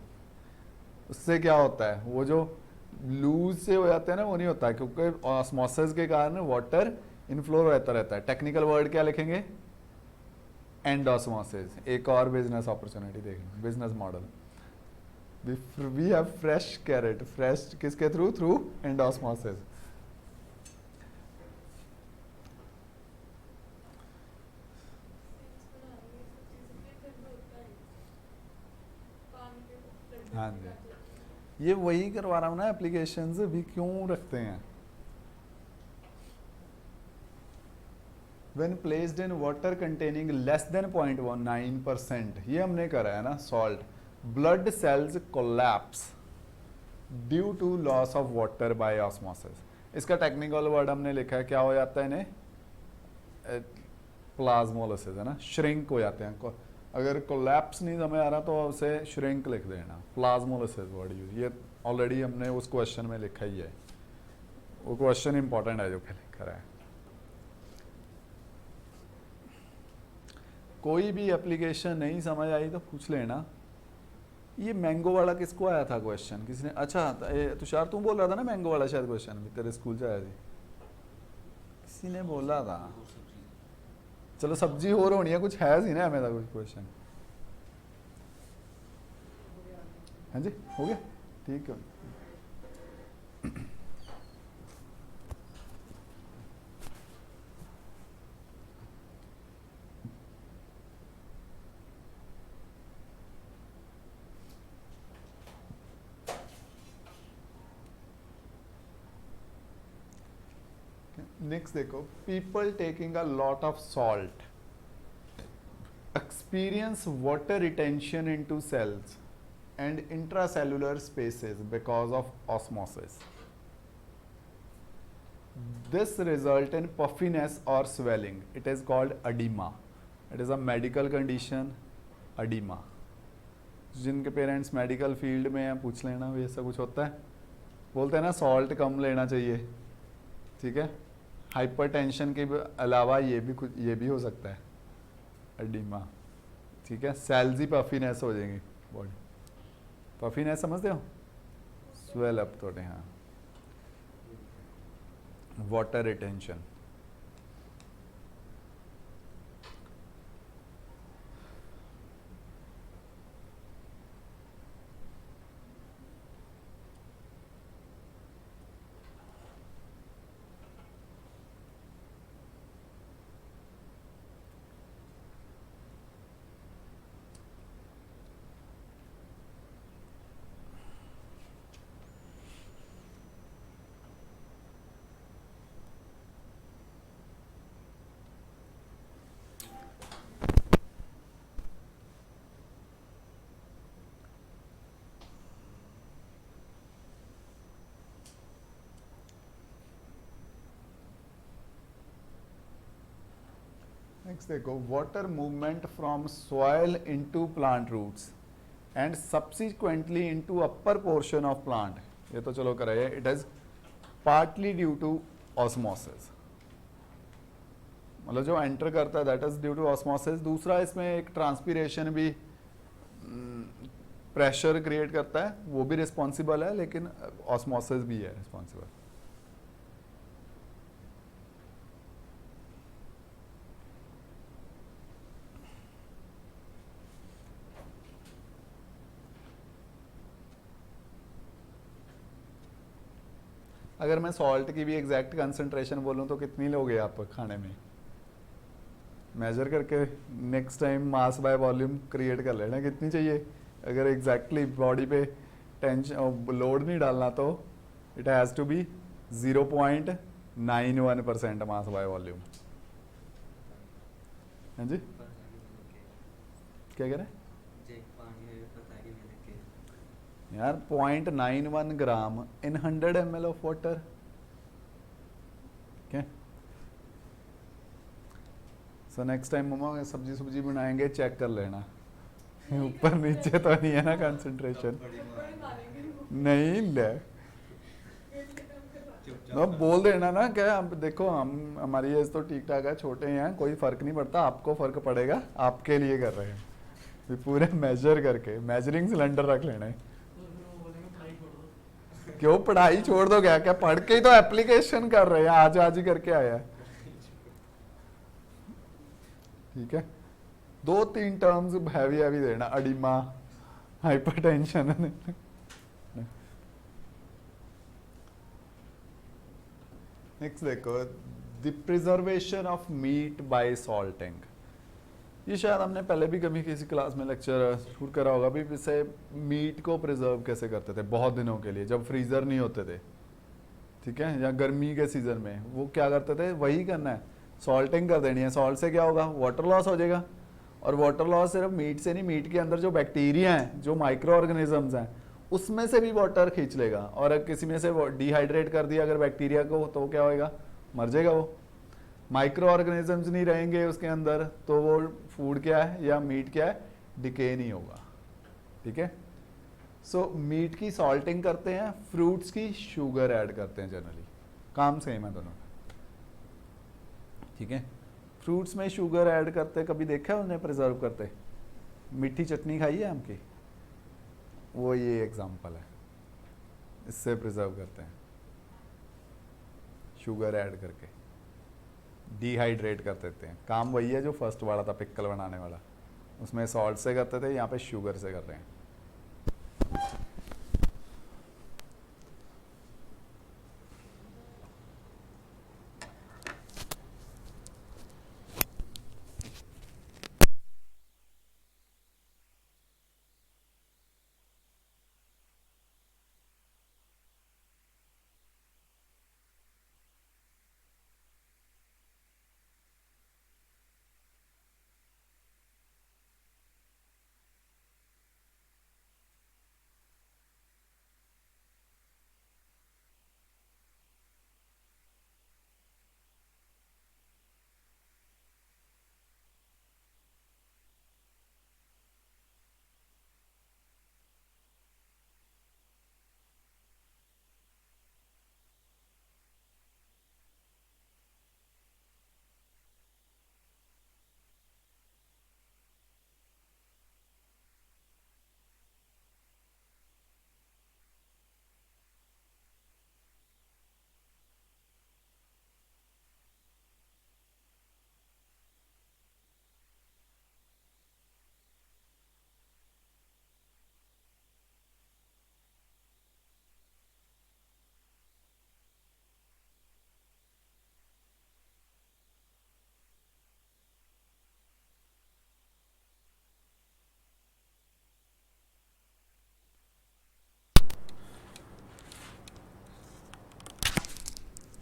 उससे क्या होता है, वो जो लूज से हो जाते हैं ना, वो नहीं होता है, क्योंकि ऑस्मोसिस के कारण वाटर इनफ्लो होता रहता है। टेक्निकल वर्ड क्या लिखेंगे, एंडोस्मोसिस। एक और बिजनेस अपॉर्चुनिटी देखना, business model, we have fresh carrot, fresh किसके थ्रू, थ्रू एंडोस्मोसिस। हाँ जी, ये वही करवा रहा हूँ ना, एप्लीकेशंस भी क्यों रखते हैं। When placed in water containing less than 0.19%, ये हमने करा है ना, salt, blood cells collapse due to loss of water by osmosis। इसका टेक्निकल वर्ड हमने लिखा है, क्या हो जाता है इन्हें, प्लाज्मोलिसिस, है ना, श्रिंक हो जाते हैं। अगर कोलैप्स नहीं समझ आ रहा तो उसे श्रिंक लिख देना, प्लाज्मोलिसिस वर्ड यूज, ये ऑलरेडी हमने उस क्वेश्चन में लिखा ही है, वो क्वेश्चन इंपॉर्टेंट है जो पहले करा है। कोई भी एप्लीकेशन नहीं समझ आई तो पूछ लेना। ये मैंगो वाला किसको आया था क्वेश्चन, किसी ने, अच्छा तुषार तुम बोल रहा था ना मैंगो वाला शायद क्वेश्चन भी तेरे स्कूल से आया थी, किसी ने बोला था। चलो सब्जी और होनी है, कुछ है सी ना मेरा कुछ क्वेश्चन। हाँ जी हो गया, ठीक है। नेक्स्ट देखो, people taking a lot of salt experience water retention into cells and intracellular spaces because of osmosis. This result in puffiness or swelling. It is called edema. It is a medical condition, edema. जिनके parents medical field में हैं पूछ लेना, भी ऐसा कुछ होता है। बोलते हैं ना सॉल्ट कम लेना चाहिए, ठीक है। हाइपरटेंशन के अलावा ये भी हो सकता है एडिमा, ठीक है। सेल्स ही पफीनेस हो जाएंगे बॉडी, पफीनेस समझते हो, स्वेल अप थोड़े, हाँ, वाटर रिटेंशन। नेक्स्ट देखो, water movement from soil into plant roots and subsequently into upper portion of plant, ये तो चलो कराइए, it is partly due to osmosis, मतलब जो एंटर करता है that is due to osmosis. दूसरा इसमें एक ट्रांसपीरेशन भी प्रेशर क्रिएट करता है, वो भी रिस्पॉन्सिबल है, लेकिन ऑस्मोसिस भी है रिस्पॉन्सिबल। अगर मैं सॉल्ट की भी एग्जैक्ट कंसंट्रेशन बोलूं तो कितनी लोगे आप खाने में, मेजर करके next time mass by volume create कर लेना कितनी चाहिए। अगर एग्जैक्टली बॉडी पे टेंशन लोड नहीं डालना तो it has to be 0.91% mass by volume. हाँ जी क्या कह रहे हैं यार, 0.91 gram in 100 ml of water. Okay, so next time मम्मा सब्जी सुब्जी बनाएंगे चेक कर लेना ऊपर नीचे तो नहीं है ना कंसंट्रेशन, थप्पड़ मारेंगे वो। नहीं ले ना बोल देना ना, क्या हम देखो हम हमारी एज तो ठीक ठाक है, छोटे हैं, कोई फर्क नहीं पड़ता, आपको फर्क पड़ेगा, आपके लिए कर रहे हैं, फिर पूरे मेजर करके मेजरिंग सिलेंडर रख लेना है। तो फिर वो बोलेंगे पढ़ाई छोड़ दो। क्यों पढ़ाई छोड़ दो, क्या क्या पढ़ के ही तो एप्लीकेशन कर रहे हैं, आज आज ही करके आया है। ठीक है, 2-3 टर्म्स हैवी हैवी देना, अडीमा, हाइपरटेंशन। नेक्स्ट देखो, the preservation of meat by salting, ये शायद हमने पहले भी कभी किसी क्लास में लेक्चर शूट करा होगा भी, इसे मीट को प्रिजर्व कैसे करते थे बहुत दिनों के लिए जब फ्रीजर नहीं होते थे, ठीक है, या गर्मी के सीजन में वो क्या करते थे, वही करना है, सॉल्टिंग कर देनी है। सॉल्ट से क्या होगा, वाटर लॉस हो जाएगा, और वाटर लॉस सिर्फ मीट से नहीं, मीट के अंदर जो बैक्टीरिया हैं, जो माइक्रो ऑर्गेनिजम्स हैं, उसमें से भी वाटर खींच लेगा, और अगर किसी में से डिहाइड्रेट कर दिया अगर बैक्टीरिया को, तो क्या होएगा, मर जाएगा वो। माइक्रो ऑर्गेनिजम्स नहीं रहेंगे उसके अंदर तो वो फूड क्या है या मीट क्या है, डिके नहीं होगा। ठीक है, सो मीट की सॉल्टिंग करते हैं, फ्रूट्स की शुगर ऐड करते हैं, जनरली काम सेम है दोनों का। ठीक है, फ्रूट्स में शुगर ऐड करते, कभी देखा है उन्हें प्रिजर्व करते, मीठी चटनी खाई है आम की, वो ये एग्जांपल है, इससे प्रिजर्व करते हैं शुगर ऐड करके, डिहाइड्रेट कर देते हैं। काम वही है जो फर्स्ट वाला था पिक्कल बनाने वाला, उसमें सॉल्ट से करते थे, यहाँ पे शुगर से कर रहे हैं।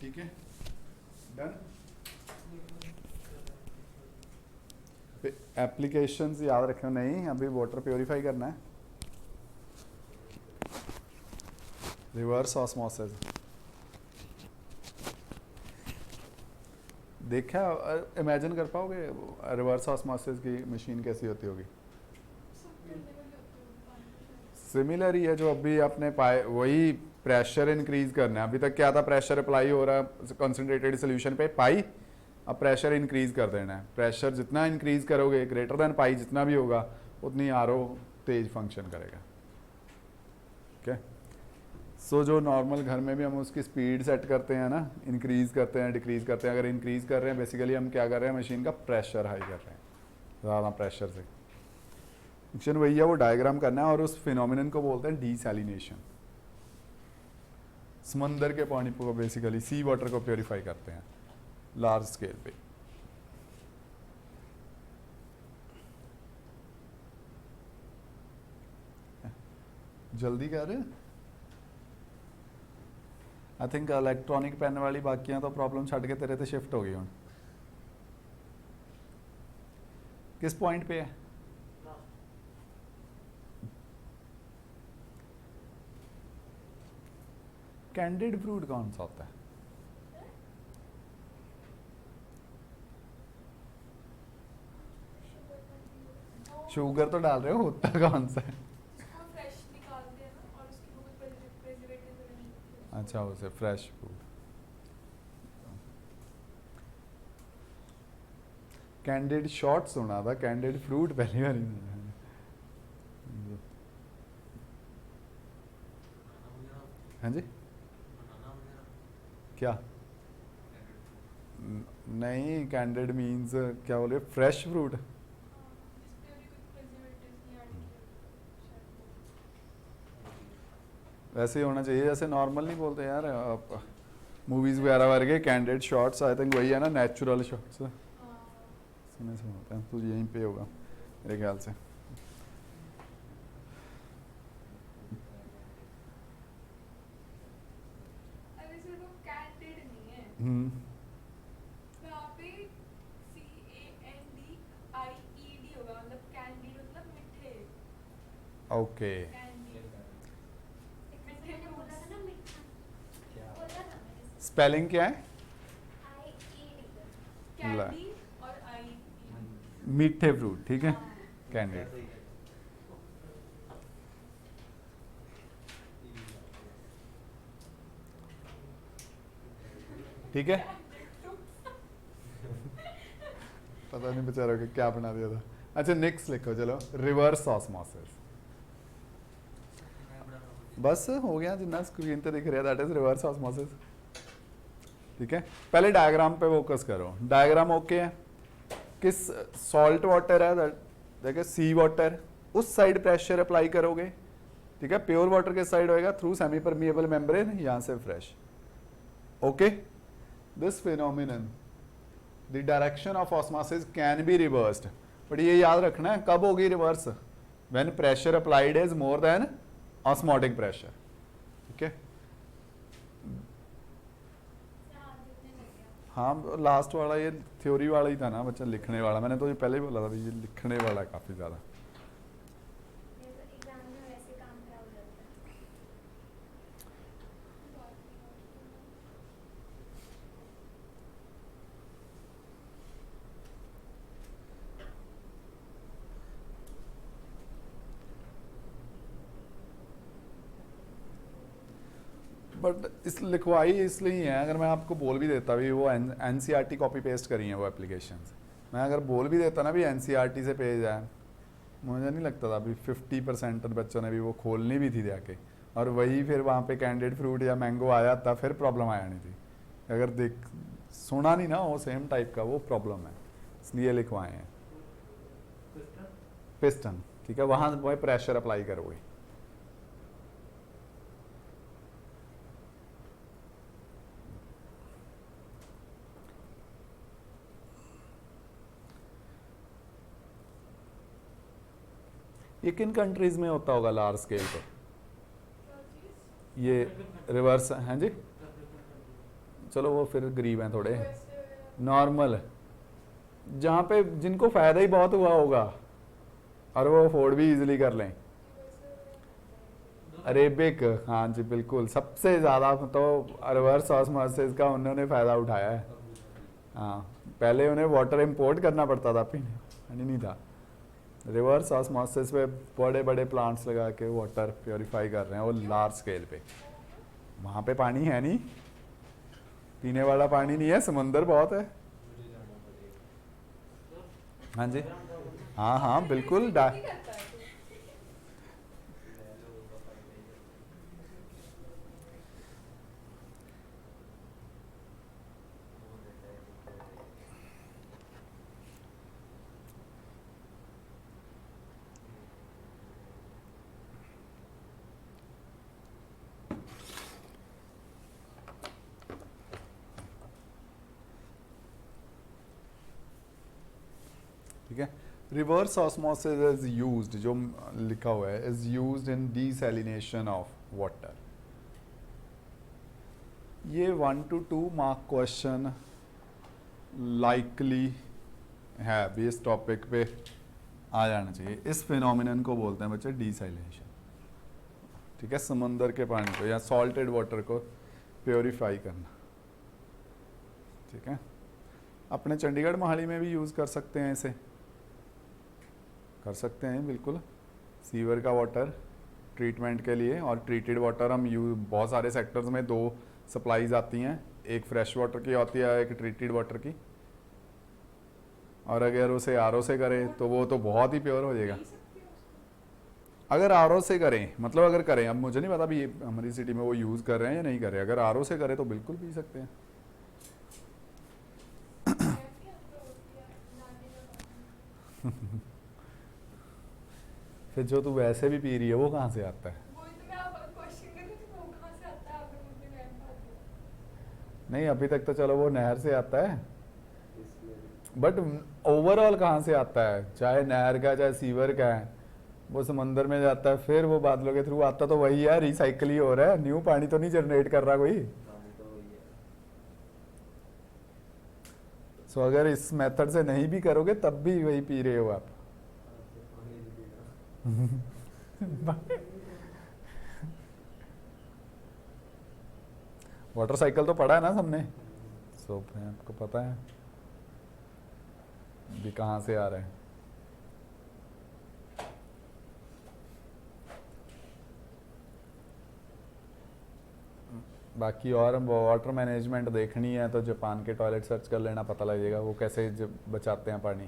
ठीक है, डन। एप्लीकेशंस याद रखना, नहीं अभी वाटर प्योरीफाई करना है, रिवर्स ऑस्मोसिस, देखा, इमेजिन कर पाओगे रिवर्स ऑस्मोसिस की मशीन कैसी होती होगी? सब करने वाली होती है पानी। सिमिलर ही है जो अभी आपने पाए, वही प्रेशर इंक्रीज करना है। अभी तक क्या था, प्रेशर अप्लाई हो रहा है कंसंट्रेटेड सोल्यूशन पे, पाई, अब प्रेशर इंक्रीज कर देना है। प्रेशर जितना इंक्रीज करोगे, ग्रेटर देन पाई जितना भी होगा, उतनी आरओ तेज फंक्शन करेगा। ठीक है, सो जो नॉर्मल घर में भी हम उसकी स्पीड सेट करते हैं ना, इंक्रीज करते हैं डिक्रीज करते हैं, अगर इंक्रीज कर रहे हैं बेसिकली हम क्या कर रहे हैं, मशीन का प्रेशर हाई कर रहे हैं, ज़्यादा प्रेशर से। फंक्शन वही है, वो डायग्राम करना है, और उस फिनोमिनन को बोलते हैं डीसैलिनेशन। समंदर के पानी को बेसिकली सी वाटर को प्योरीफाई करते हैं लार्ज स्केल पे। जल्दी कर रहे हैं, आई थिंक इलेक्ट्रॉनिक पेन वाली बाकियां तो प्रॉब्लम छड़ के तेरे ते शिफ्ट हो गई हूँ। किस पॉइंट पे है? कैंडिड फ्रूट कौन सा होता है? शुगर तो डाल रहे हो, होता कौन सा है? उसको फ्रेश निकालते हैं ना और उसकी वो प्रिजर्वेटिव वगैरह। अच्छा, उसे फ्रेश फ्रूट। कैंडिड शॉट सुना था, कैंडिड फ्रूट पहली बार सुना है। हाँ जी, क्या? नहीं, कैंडिड मीन्स क्या बोले, फ्रेश फ्रूट। जिसपे अभी कोई प्रिजर्वेटिव्स नहीं ऐड किए शायद। वैसे ही होना चाहिए, जैसे नॉर्मल नहीं बोलते यार मूवीज वगैरह वर्गे कैंडिड शॉट्स, आई थिंक वही है ना, नेचुरल शॉट्स हाँ। सुने से होता है, तो यहीं पे होगा मेरे ख्याल से। अरे सर वो कैंडिड नहीं है, हम्म, वहाँ पे CANDIED होगा, मतलब कैंडिड मतलब मीठे। ओके, कैंडिड मीठे बोला था ना मीठा, बोला था मैंने। स्पेलिंग क्या है? ला। कैंडी और आई मीठे फ्रूट, ठीक है, कैंडिड। ठीक है, पता नहीं बेचारों को क्या बना दिया था। अच्छा नेक्स्ट लिखो, चलो, रिवर्स ऑस्मोसिस। बस हो गया, जितना स्क्रीन पे दिख रहा है दैट इज रिवर्स ऑस्मोसिस। ठीक है, पहले डायग्राम पे फोकस करो। डायग्राम ओके है? किस सॉल्ट वाटर है, देखो सी वाटर, उस साइड प्रेशर अप्लाई करोगे, ठीक है। प्योर वाटर के साइड होएगा थ्रू सेमी परमिएबल मेम्ब्रेन, यहाँ से fresh. Okay, this phenomenon the direction of osmosis can be reversed, but ये याद रखना है कब होगी reverse, when pressure applied is more than osmotic pressure. ठीक है, हाँ लास्ट वाला ये थ्योरी वाला ही था ना बच्चा, लिखने वाला मैंने तो ये पहले ही बोला था, ये लिखने वाला है काफ़ी ज़्यादा। एग्जाम में वैसे काम खराब हो जाता है। बट इस लिखवाई इसलिए है, अगर मैं आपको बोल भी देता भी वो NCERT कॉपी पेस्ट करी हैं वो एप्लीकेशंस, मैं अगर बोल भी देता ना भी NCERT से पेज है, मुझे नहीं लगता था अभी 50% बच्चों ने भी वो खोलनी भी थी जाके, और वही फिर वहाँ पे कैंडिड फ्रूट या मैंगो आया था, फिर प्रॉब्लम आया नहीं थी। अगर देख सुना नहीं ना वो सेम टाइप का, वो प्रॉब्लम है, इसलिए लिखवाए हैं पिस्टन। ठीक है, वहाँ वही प्रेशर अप्लाई करोगे। ये किन कंट्रीज में होता होगा लार्ज स्केल पे ये रिवर्स? हैं जी, चलो वो फिर गरीब हैं थोड़े, नॉर्मल जहाँ पे जिनको फ़ायदा ही बहुत हुआ होगा और वो अफोर्ड भी इजीली कर लें। अरेबिक, हाँ जी बिल्कुल, सबसे ज़्यादा तो रिवर्स ऑस्मोसिस का उन्होंने फ़ायदा उठाया है। हाँ पहले उन्हें वाटर इंपोर्ट करना पड़ता था, पीने पानी नहीं था। रिवर्स ऑस्मोसिस पे बड़े बड़े प्लांट्स लगा के वाटर प्योरीफाई कर रहे हैं, वो लार्ज स्केल पे। वहाँ पे पानी है नहीं, पीने वाला पानी नहीं है, समंदर बहुत है। हाँ जी, हाँ हाँ बिल्कुल। नहीं करता है तो। ठीक है। रिवर्स ऑस्मोसिस इज यूज्ड, जो लिखा हुआ है, is used in desalination of water. ये 1 to 2 मार्क क्वेश्चन लाइकली है भी, इस टॉपिक पे आ जाना चाहिए। इस फिनोमिनन को बोलते हैं बच्चे डीसैलिनेशन। ठीक है, समंदर के पानी को या सॉल्टेड वाटर को प्योरीफाई करना। ठीक है, अपने चंडीगढ़ मोहाली में भी यूज़ कर सकते हैं, इसे कर सकते हैं बिल्कुल। सीवर का वाटर ट्रीटमेंट के लिए, और ट्रीटेड वाटर हम बहुत सारे सेक्टर्स में 2 सप्लाईज आती हैं, एक फ्रेश वाटर की होती है, एक ट्रीटेड वाटर की। और अगर उसे आरओ से करें तो वो तो बहुत ही प्योर हो जाएगा। पी सकते हो उसको? अगर आरओ से करें, मतलब अगर करें, अब मुझे नहीं पता भी ये हमारी सिटी में वो यूज़ कर रहे हैं या नहीं कर रहे हैं। अगर आरओ से करें तो बिल्कुल पी सकते हैं। ऐसे अंदर होती है, नाली का पानी। फिर जो तू वैसे भी पी रही है वो कहाँ से आता है? वही तो मैं आप क्वेश्चन कर रही थी, वो कहाँ से आता है, आपने मुझे वैन बात दिया। नहीं, अभी तक तो चलो वो नहर से आता है, बट ओवरऑल कहाँ से आता है? चाहे नहर का चाहे सीवर का है, वो समंदर में जाता है, फिर वो बादलों के थ्रू आता, तो वही है, रिसाइकिल ही हो रहा है। न्यू पानी तो नहीं जनरेट कर रहा कोई। सो अगर इस मेथड से नहीं भी करोगे तब भी वही पी रहे हो आप। वाटर साइकिल तो पढ़ा है ना सबने, सो आपको पता है भी कहाँ से आ रहा है। बाकी और वाटर मैनेजमेंट देखनी है तो जापान के टॉयलेट सर्च कर लेना, पता लग जाएगा वो कैसे बचाते हैं पानी।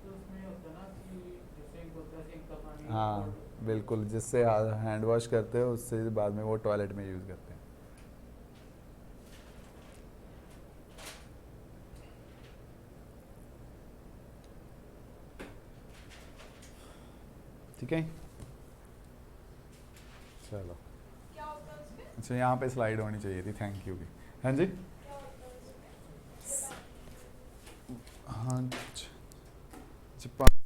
तो उसमें होता है ना कि जैसे एक बोलता है सिंक का पानी हाँ बिल्कुल, जिससे हैंड वॉश करते हो उससे बाद में वो टॉयलेट में यूज़ करते हैं। ठीक है, चलो। क्या होता है उसमें? अच्छा, यहाँ पे स्लाइड होनी चाहिए थी, थैंक यू की। हाँ जी, क्या होता है उसमें? हाँ जापान